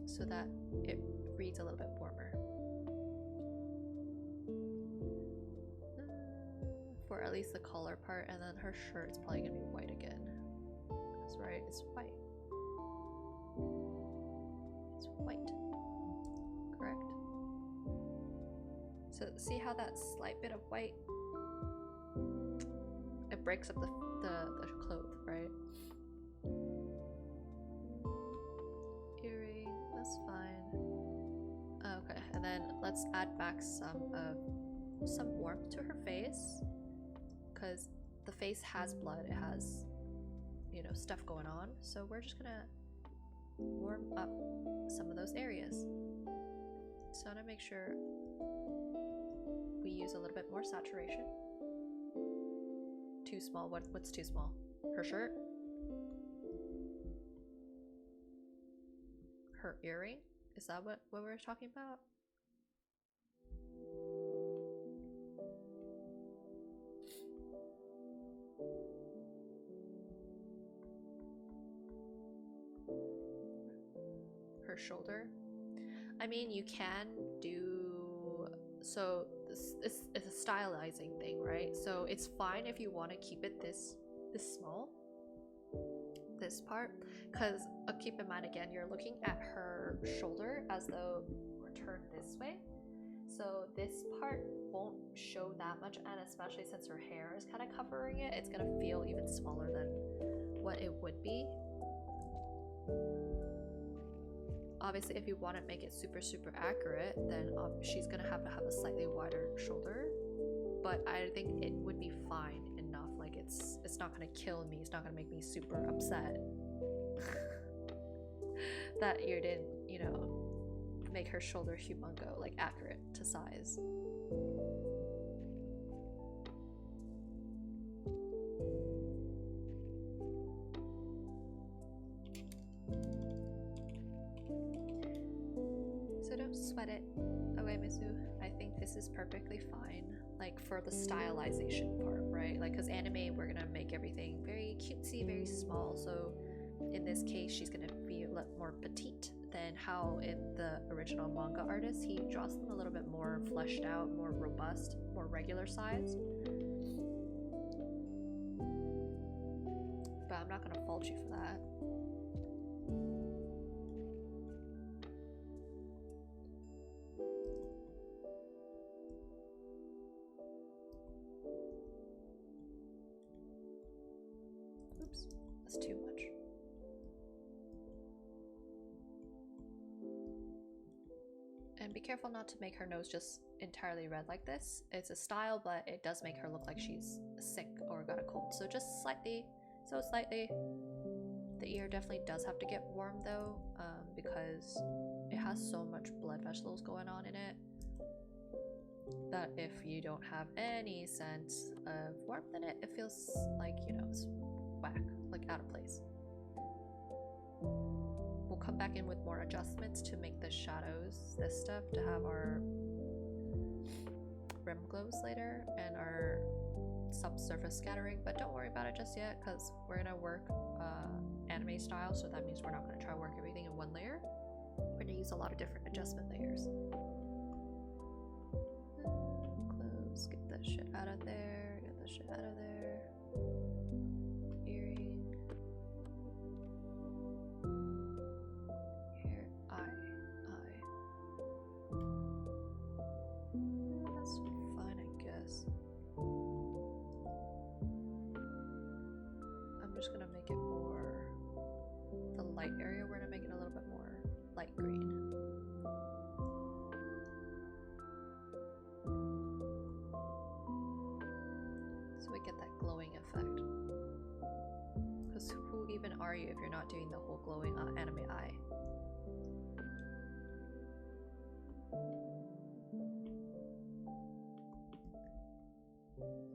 So that it reads a little bit warmer. For at least the collar part, and then her shirt is probably gonna be white again. That's right, it's white. It's white. Correct. So see how that slight bit of white, it breaks up the cloth, right? Earring, that's fine. Okay, and then let's add back some warmth to her face, because the face has blood, it has, you know, stuff going on, so we're just gonna warm up some of those areas. So I want to make sure we use a little bit more saturation. Too small. What's too small? Her shirt? Her earring? Is that what we're talking about? Her shoulder? I mean, you can do, so this is a stylizing thing, right? So it's fine if you want to keep it this small, this part, because keep in mind again, you're looking at her shoulder as though we're turned this way, so this part won't show that much, and especially since her hair is kind of covering it, it's gonna feel even smaller than what it would be. obviously if you want to make it super accurate, then she's gonna have to have a slightly wider shoulder. But I think it would be fine enough. Like it's not gonna kill me. It's not gonna make me super upset that you didn't, you know, make her shoulder humongo, like accurate to size. So don't sweat it. Okay, Mizu, I think this is perfectly fine. Like for the stylization part, right? Like because anime, we're gonna make everything very cutesy, very small. So in this case, she's gonna be a lot more petite than how in the original manga artist, he draws them a little bit more fleshed out, more robust, more regular sized. But I'm not gonna fault you for that. Oops, that's too much. And be careful not to make her nose just entirely red like this. It's a style, but it does make her look like she's sick or got a cold. So just slightly, so slightly. The ear definitely does have to get warm though, because it has so much blood vessels going on in it that if you don't have any sense of warmth in it, it feels like, you know, it's whack, like out of place. We'll come back in with more adjustments to make the shadows, this stuff, to have our rim glows later and our subsurface scattering, but don't worry about it just yet because we're gonna work anime style, so that means we're not gonna try to work everything in one layer. We're gonna use a lot of different adjustment layers. Close, get that shit out of there, get that shit out of there. Earring. Hair, eye. That's fine, I guess. I'm just gonna make it more, the light area, we're gonna make it a little bit more light green. So we get that glowing effect. Because who even are you if you're not doing the whole glowing anime eye?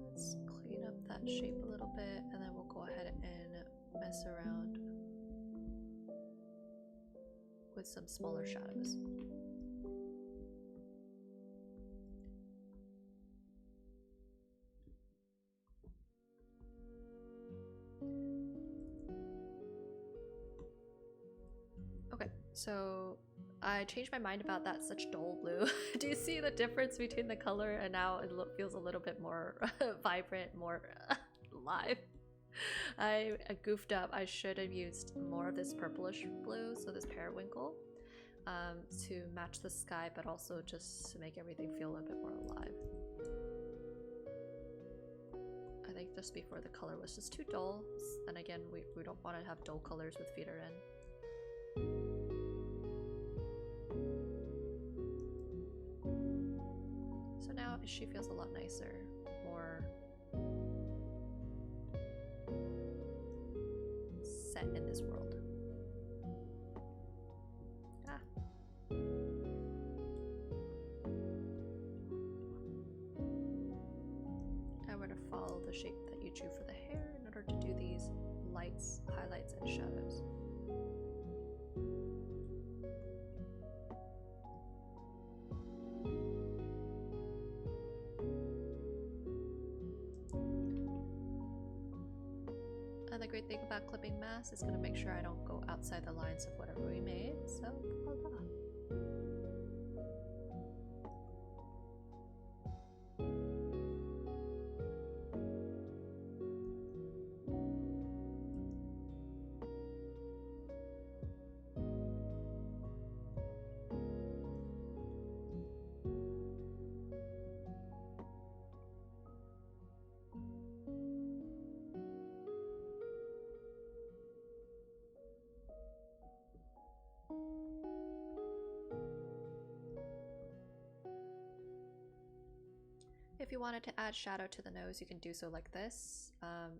Let's clean up that shape a little bit and then we'll go ahead and mess around with some smaller shadows. Okay, so I changed my mind about that such dull blue. Do you see the difference between the color and now it feels a little bit more vibrant, more live? I goofed up. I should have used more of this purplish blue, so this periwinkle, to match the sky, but also just to make everything feel a little bit more alive. I think just before the color was just too dull, and again, we don't want to have dull colors with feeder in. So now she feels a lot nicer, more set in this world. I'm going to follow the shape that you drew for the hair in order to do these lights, highlights, and shadows. And the great thing about clipping masks is going to make sure I don't go outside the lines of whatever we made, so voila. if you wanted to add shadow to the nose, you can do so like this.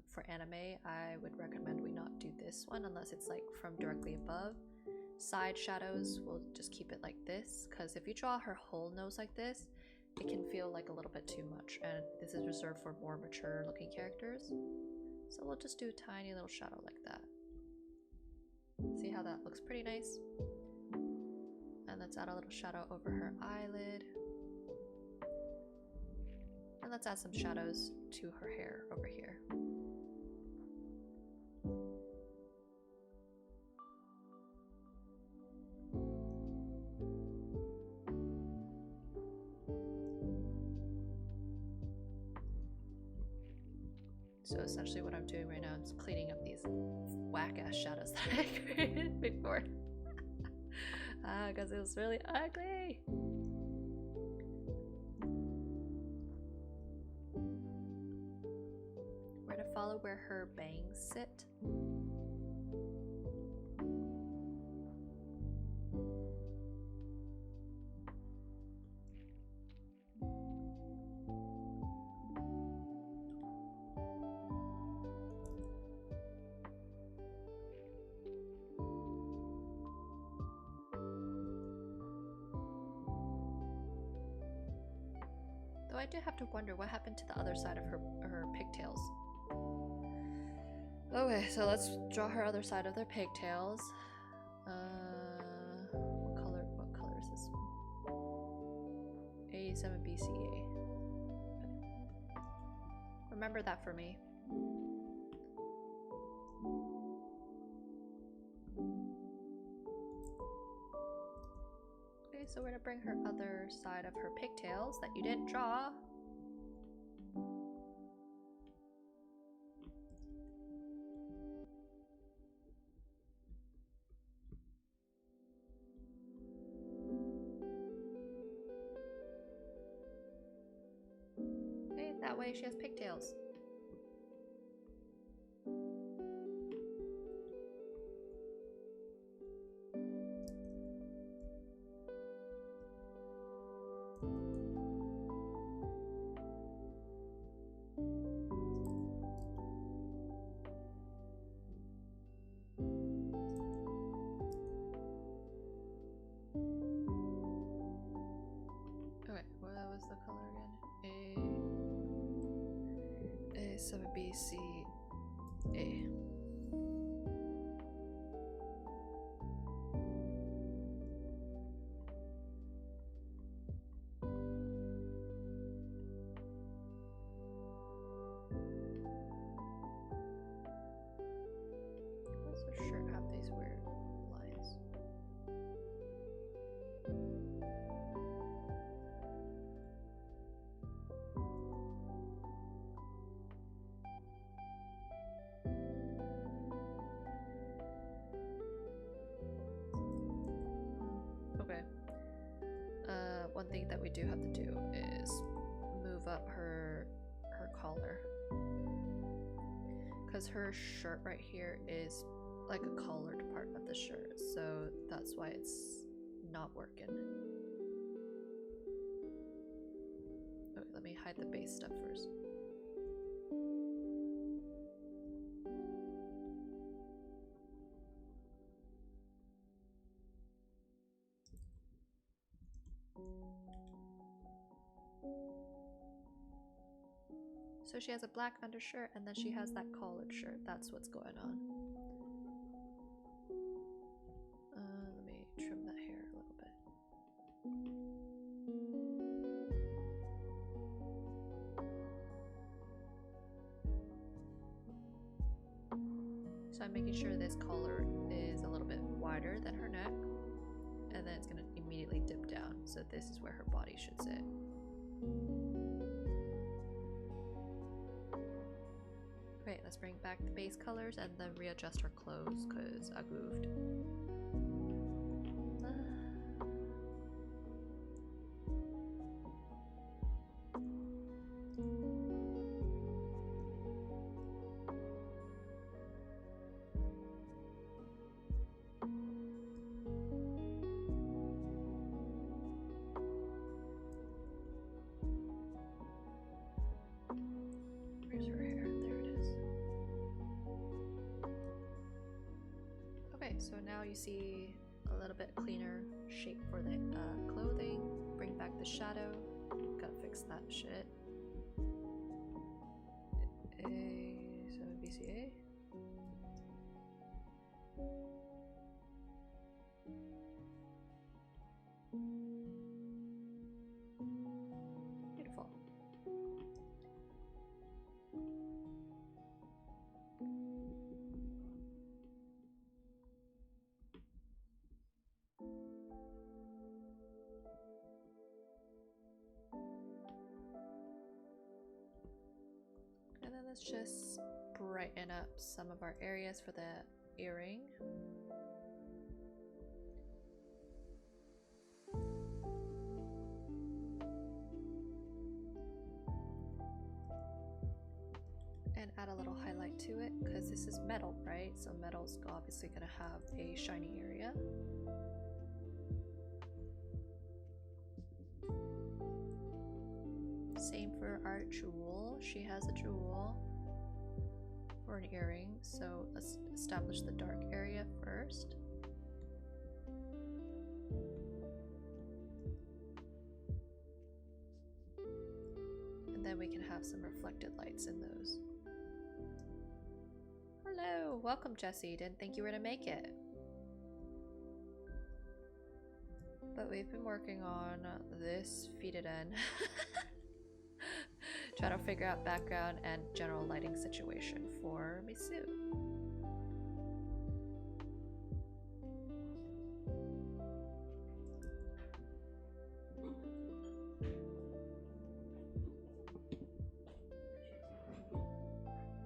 For anime, I would recommend we not do this one unless it's like from directly above. Side shadows, we'll just keep it like this, because if you draw her whole nose like this, it can feel like a little bit too much, and this is reserved for more mature looking characters. So we'll just do a tiny little shadow like that. See how that looks pretty nice? And let's add a little shadow over her eyelid. And let's add some shadows to her hair over here. So essentially what I'm doing right now is cleaning up these whack-ass shadows that I created before. Because it was really ugly. We're gonna follow where her bangs sit. Though I do have to wonder what happened to the other side of her pigtails. Okay, so let's draw her other side of their pigtails. What color is this one? A7BCA. Okay. Remember that for me. Okay, so we're gonna bring her other side of her pigtails that you didn't draw. Okay, that way she has pigtails. A7BCA. Why does her shirt have these weird lines? Okay. One thing that we do have to do is move up her collar, because her shirt right here is like a collared part of the shirt, so that's why it's not working. Okay, let me hide the base stuff first. So she has a black undershirt and then she has that collared shirt. That's what's going on. Let me trim that hair a little bit. So I'm making sure this collar is a little bit wider than her neck, and then it's going to immediately dip down. So this is where her body should sit. Okay, let's bring back the base colors and then readjust her clothes because I goofed. So now you see a little bit cleaner shape for the clothing. Bring back the shadow. Gotta fix that shit. A7 BCA. Beautiful. And then let's just brighten up some of our areas for the earring. And add a little highlight to it because this is metal, right? So metal's obviously going to have a shiny area. Same for our jewel. She has a jewel for an earring, so let's establish the dark area first. And then we can have some reflected lights in those. Hello, welcome Jessie. Didn't think you were gonna make it. But we've been working on this faded end. Trying to figure out background and general lighting situation for Misu.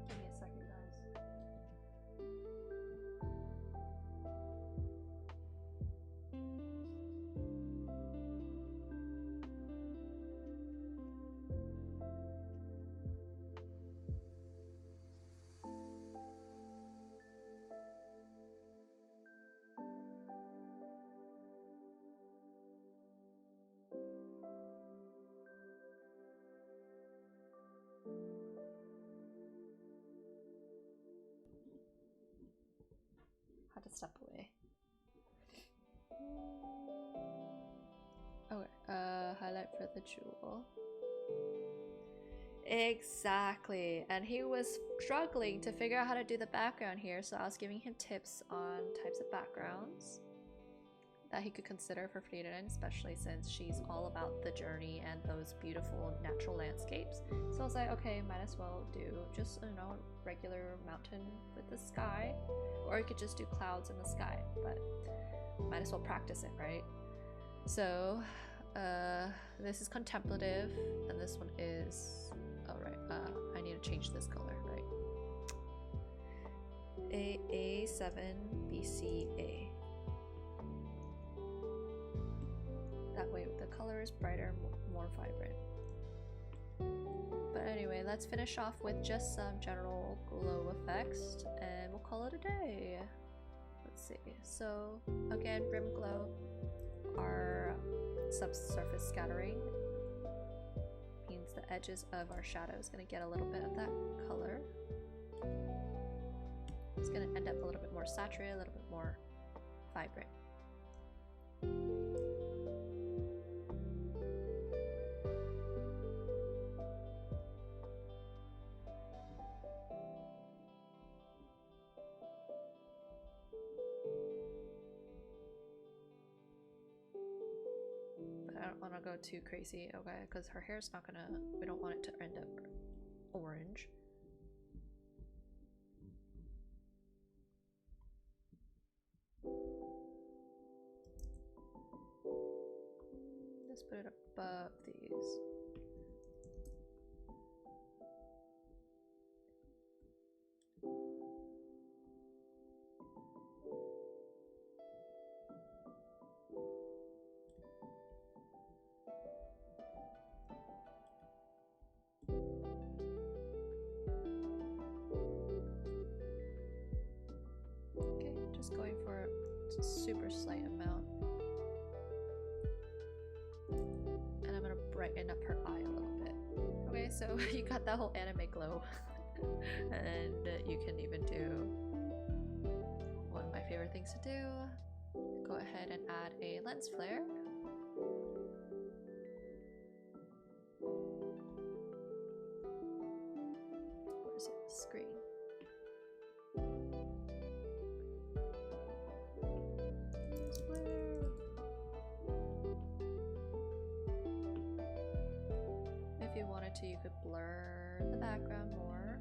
Give me a second, guys. Had to step away. Okay, highlight for the jewel. Exactly, and he was struggling to figure out how to do the background here, so I was giving him tips on types of backgrounds that he could consider for Frieden, especially since she's all about the journey and those beautiful natural landscapes. So I was like, okay, might as well do just, you know, regular mountain with the sky, or you could just do clouds in the sky, but might as well practice it, right? So this is contemplative, and this one is, oh right, I need to change this color, right? A7 BCA. That way the color is brighter, more vibrant. But anyway, let's finish off with just some general glow effects and we'll call it a day. Let's see. So again, rim glow, our subsurface scattering means the edges of our shadow is going to get a little bit of that color. It's going to end up a little bit more saturated, a little bit more vibrant. I don't want to go too crazy, okay, because her hair's not gonna, we don't want it to end up orange. Let's put it above these. Going for a super slight amount, and I'm gonna brighten up her eye a little bit. Okay, so you got that whole anime glow. And you can even do one of my favorite things things to do. Go ahead and add a lens flare. Where's it? Screen. If you wanted to, you could blur the background more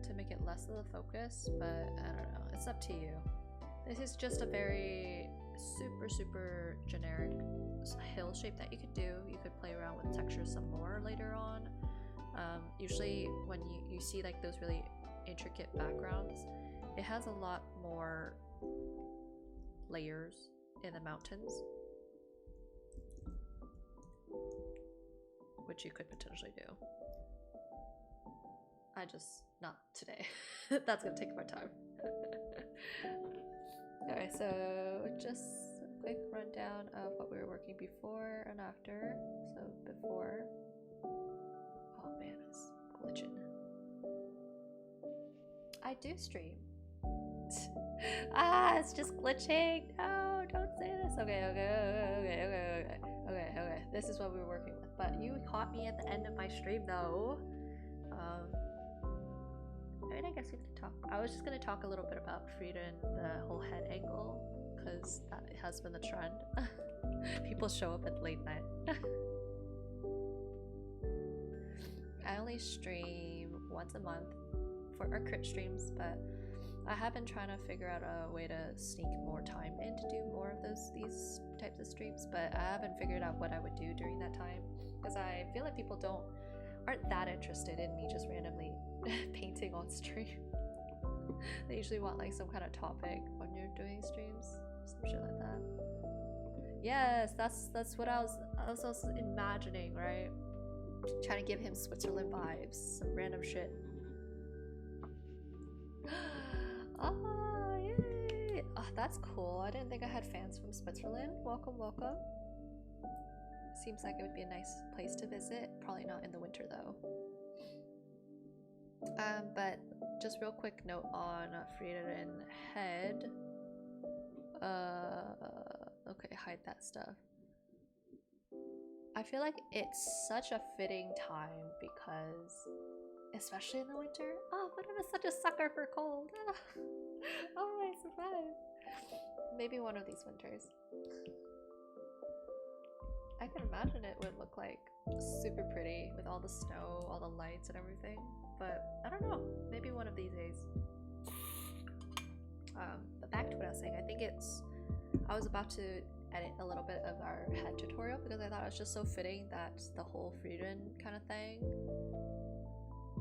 to make it less of the focus, but I don't know, it's up to you. This is just a very super generic hill shape that you could do. You could play around with textures some more later on. Usually when you see like those really intricate backgrounds, it has a lot more layers in the mountains, which you could potentially do. Not today. That's gonna take more time. Alright, so just a quick rundown of what we were working before and after. So before, oh man, it's glitching. I do stream. It's just glitching. No, don't say this. Okay. This is what we were working with. But you caught me at the end of my stream though. I guess we can talk. I was just gonna talk a little bit about Frida and the whole head angle, because that has been the trend. People show up at late night. I only stream once a month for our crit streams, but I have been trying to figure out a way to sneak more time in to do more of these types of streams, but I haven't figured out what I would do during that time, because I feel like people aren't that interested in me just randomly painting on stream. They usually want like some kind of topic when you're doing streams, some shit like that. Yes, that's what I was also imagining, right? Trying to give him Switzerland vibes, some random shit. Oh, yay! Oh, that's cool. I didn't think I had fans from Switzerland. Welcome. Seems like it would be a nice place to visit. Probably not in the winter though. But just real quick note on Frida and head. Okay, hide that stuff. I feel like it's such a fitting time because, especially in the winter, but I'm such a sucker for cold. Oh, I survived. Maybe one of these winters. I can imagine it would look like super pretty with all the snow, all the lights and everything, but I don't know, maybe one of these days. But back to what I was saying, I was about to edit a little bit of our head tutorial because I thought it was just so fitting that the whole Frieden kind of thing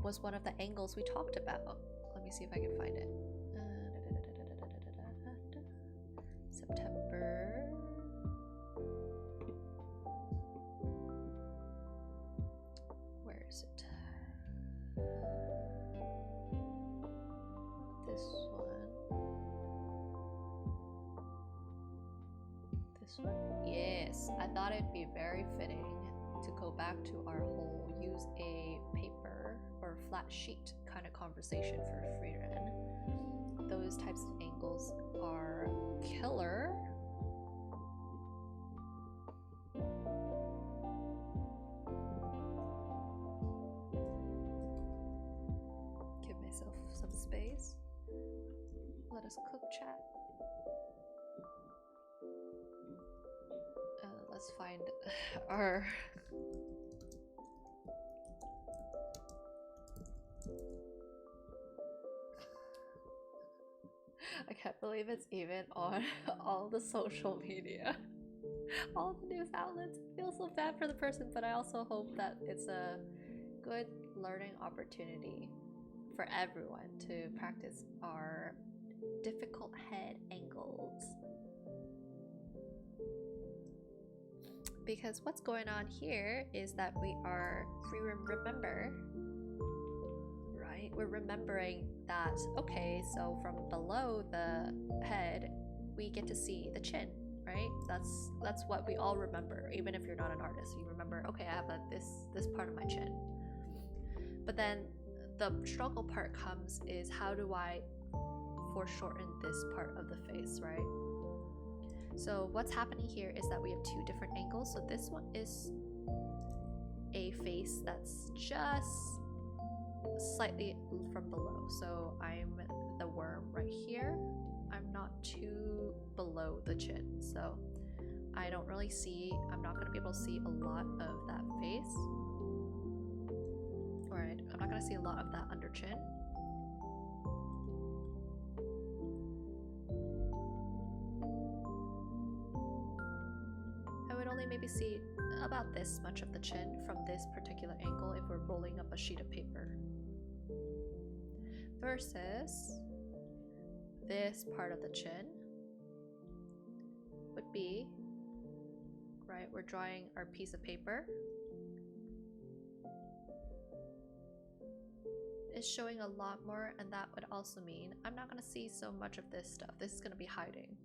was one of the angles we talked about. Let me see if I can find it. September. Where is it? This one. This one? Yes, I thought it'd be very fitting to go back to our whole use a paper or flat sheet kind of conversation for Frieden. Those types of angles are killer. Give myself some space. Let us cook, chat. Let's find our I can't believe it's even on all the social media, all the news outlets. I feel so bad for the person, but I also hope that it's a good learning opportunity for everyone to practice our difficult head angles. Because what's going on here is that we remember, right? We're remembering that, okay, so from below the head, we get to see the chin, right? That's what we all remember, even if you're not an artist. You remember, okay, I have this part of my chin. But then the struggle part comes is, how do I foreshorten this part of the face, right? So what's happening here is that we have two different angles. So this one is a face that's just slightly from below. So I'm the worm right here. I'm not too below the chin. So I don't really see, I'm not going to be able to see a lot of that face. Alright, I'm not going to see a lot of that under chin. I would only maybe see about this much of the chin from this particular angle if we're rolling up a sheet of paper. Versus this part of the chin would be, right, we're drawing our piece of paper. It's showing a lot more, and that would also mean I'm not going to see so much of this stuff. This is going to be hiding.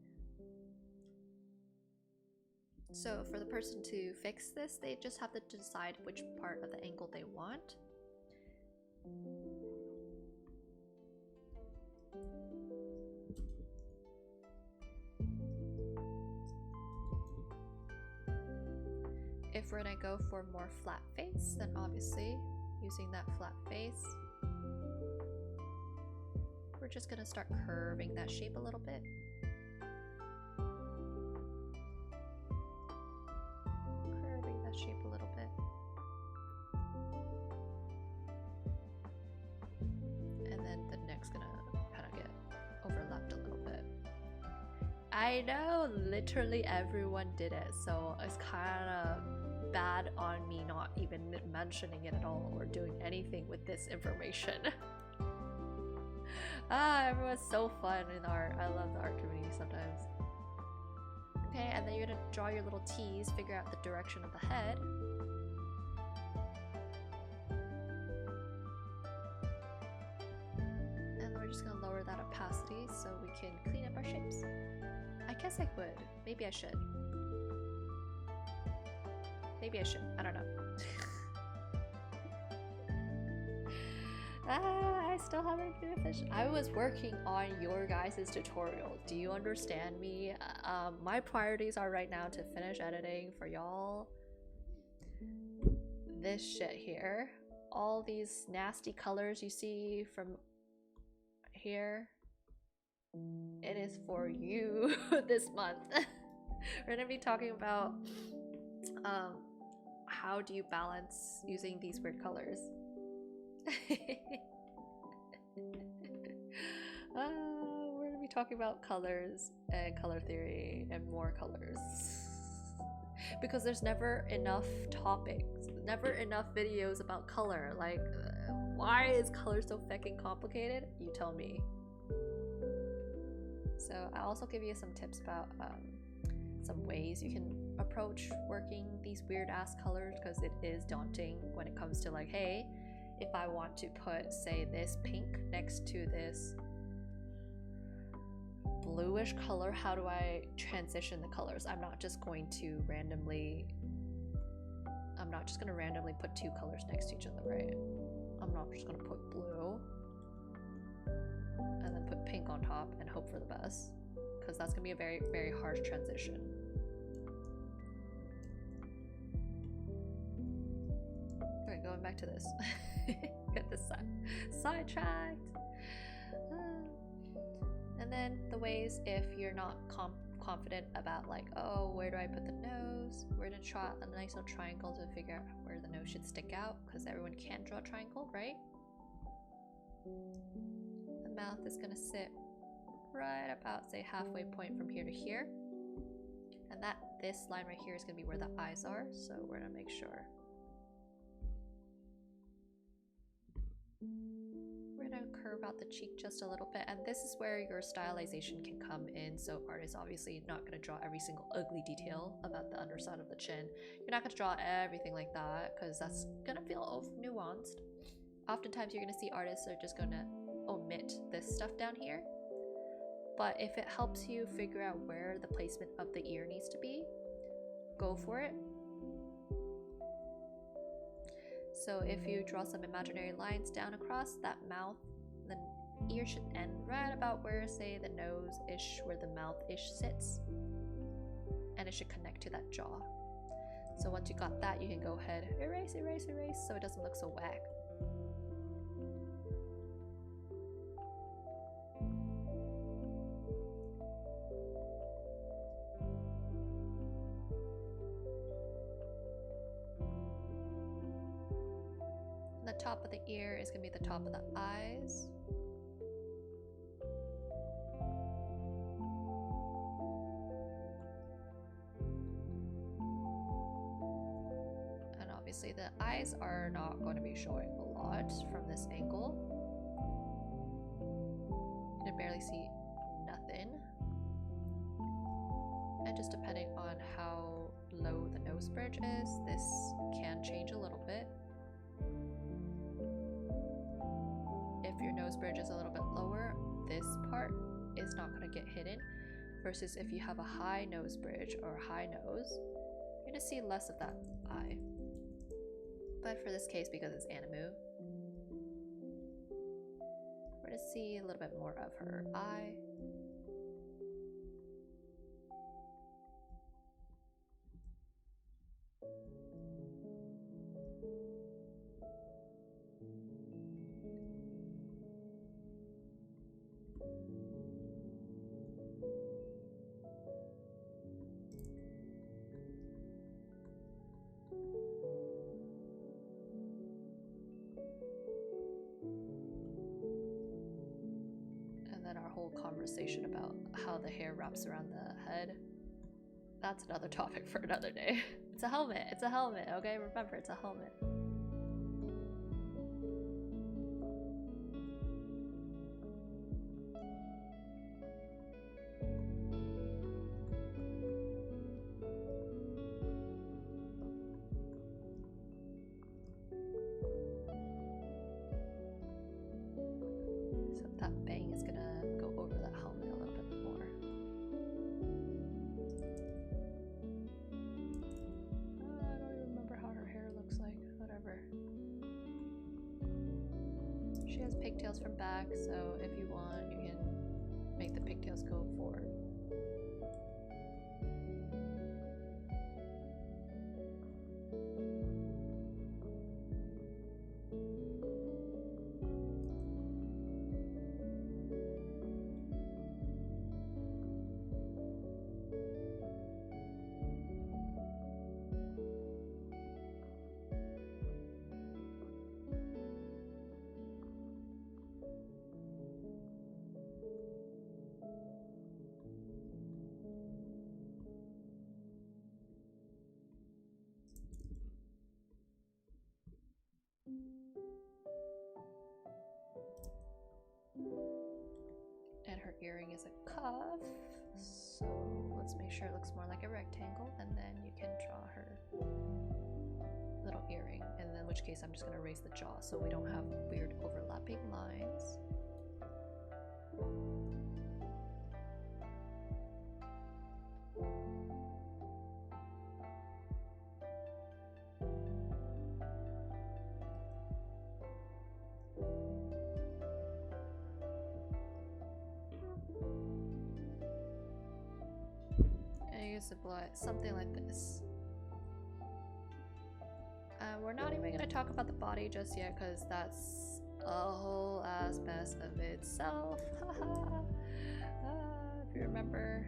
So for the person to fix this, they just have to decide which part of the angle they want. If we're gonna go for more flat face, then obviously using that flat face, we're just gonna start curving that shape a little bit. Curving that shape a little bit. And then the neck's gonna kind of get overlapped a little bit. I know literally everyone did it, so it's kind of bad on me not even mentioning it at all or doing anything with this information. Everyone's so fun in art. I love the art community sometimes. Okay, and then you're gonna draw your little T's, figure out the direction of the head. And then we're just gonna lower that opacity so we can clean up our shapes. I guess I would. Maybe I should. Maybe I should. I don't know. I still haven't finished. I was working on your guys' tutorial. Do you understand me? My priorities are right now to finish editing for y'all. This shit here. All these nasty colors you see from here. It is for you this month. We're gonna be talking about how do you balance using these weird colors. We're gonna be talking about colors and color theory and more colors. Because there's never enough topics, never enough videos about color. Like, why is color so fucking complicated? You tell me. So I'll also give you some tips about some ways you can approach working these weird ass colors, because it is daunting when it comes to like, hey, if I want to put, say, this pink next to this bluish color, how do I transition the colors? I'm not just going to randomly put two colors next to each other, right? I'm not just gonna put blue and then put pink on top and hope for the best, because that's gonna be a very, very harsh transition. Okay, going back to this. Get this sidetracked. And then the ways, if you're not confident about like, oh, where do I put the nose? We're gonna draw a nice little triangle to figure out where the nose should stick out, because everyone can't draw a triangle, right? The mouth is gonna sit right about, say, halfway point from here to here. And this line right here is gonna be where the eyes are, so we're gonna make sure. We're gonna curve out the cheek just a little bit, and this is where your stylization can come in. So artists obviously not gonna draw every single ugly detail about the underside of the chin. You're not gonna draw everything like that, because that's gonna feel nuanced. Oftentimes you're gonna see artists are just gonna omit this stuff down here. But if it helps you figure out where the placement of the ear needs to be, go for it. So if you draw some imaginary lines down across that mouth, then ear should end right about where, say, the nose-ish, where the mouth-ish sits. And it should connect to that jaw. So once you got that, you can go ahead, erase, erase, erase, so it doesn't look so whack. The top of the ear is going to be the top of the eyes. And obviously the eyes are not going to be showing a lot from this angle. You can barely see nothing. And just depending on how low the nose bridge is, this can change a little bit. If your nose bridge is a little bit lower, this part is not going to get hidden, versus if you have a high nose bridge or a high nose, you're going to see less of that eye. But for this case, because it's Animu, we're going to see a little bit more of her eye. Conversation about how the hair wraps around the head. That's another topic for another day. It's a helmet. It's a helmet, okay? Remember, it's a helmet. Pigtails from back, so if you want, you can make the pigtails go forward. And her earring is a cuff, so let's make sure it looks more like a rectangle, and then you can draw her little earring, and in which case I'm just going to raise the jaw so we don't have weird overlapping lines. Something like this. We're not even going to talk about the body just yet because that's a whole ass mess of itself. If you remember,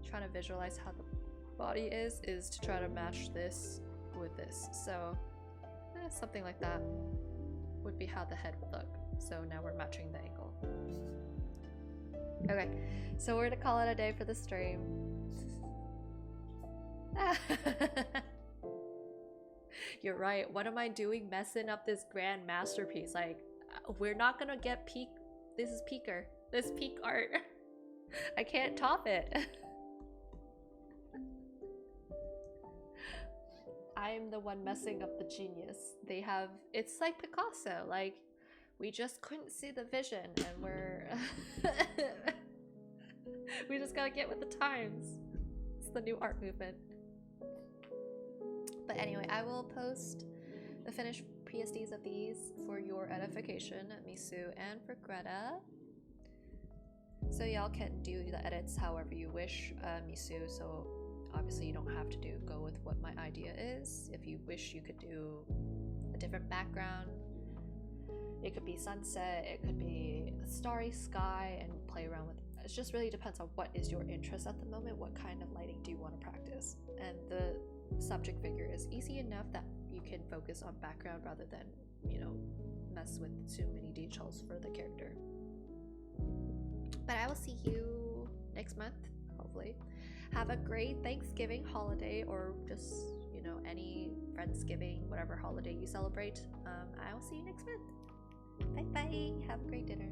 trying to visualize how the body is to try to match this with this. So something like that would be how the head would look. So now we're matching the angle. Okay, so we're gonna call it a day for the stream. You're right. What am I doing messing up this grand masterpiece? Like, we're not gonna get peak. This is peaker. This is peak art. I can't top it. I'm the one messing up the genius. They have, it's like Picasso. Like, we just couldn't see the vision, and we're we just gotta get with the times. It's the new art movement. But anyway, I will post the finished PSDs of these for your edification, Misu, and for Greta. So y'all can do the edits however you wish, Misu, so obviously you don't have to go with what my idea is. If you wish, you could do a different background. It could be sunset, it could be a starry sky, and play around with it. It just really depends on what is your interest at the moment, what kind of lighting do you want to practice. And the subject figure is easy enough that you can focus on background rather than, you know, mess with too many details for the character. But I will see you next month, hopefully. Have a great Thanksgiving holiday, or just, you know, any Friendsgiving, whatever holiday you celebrate. I will see you next month. Bye bye. Have a great dinner.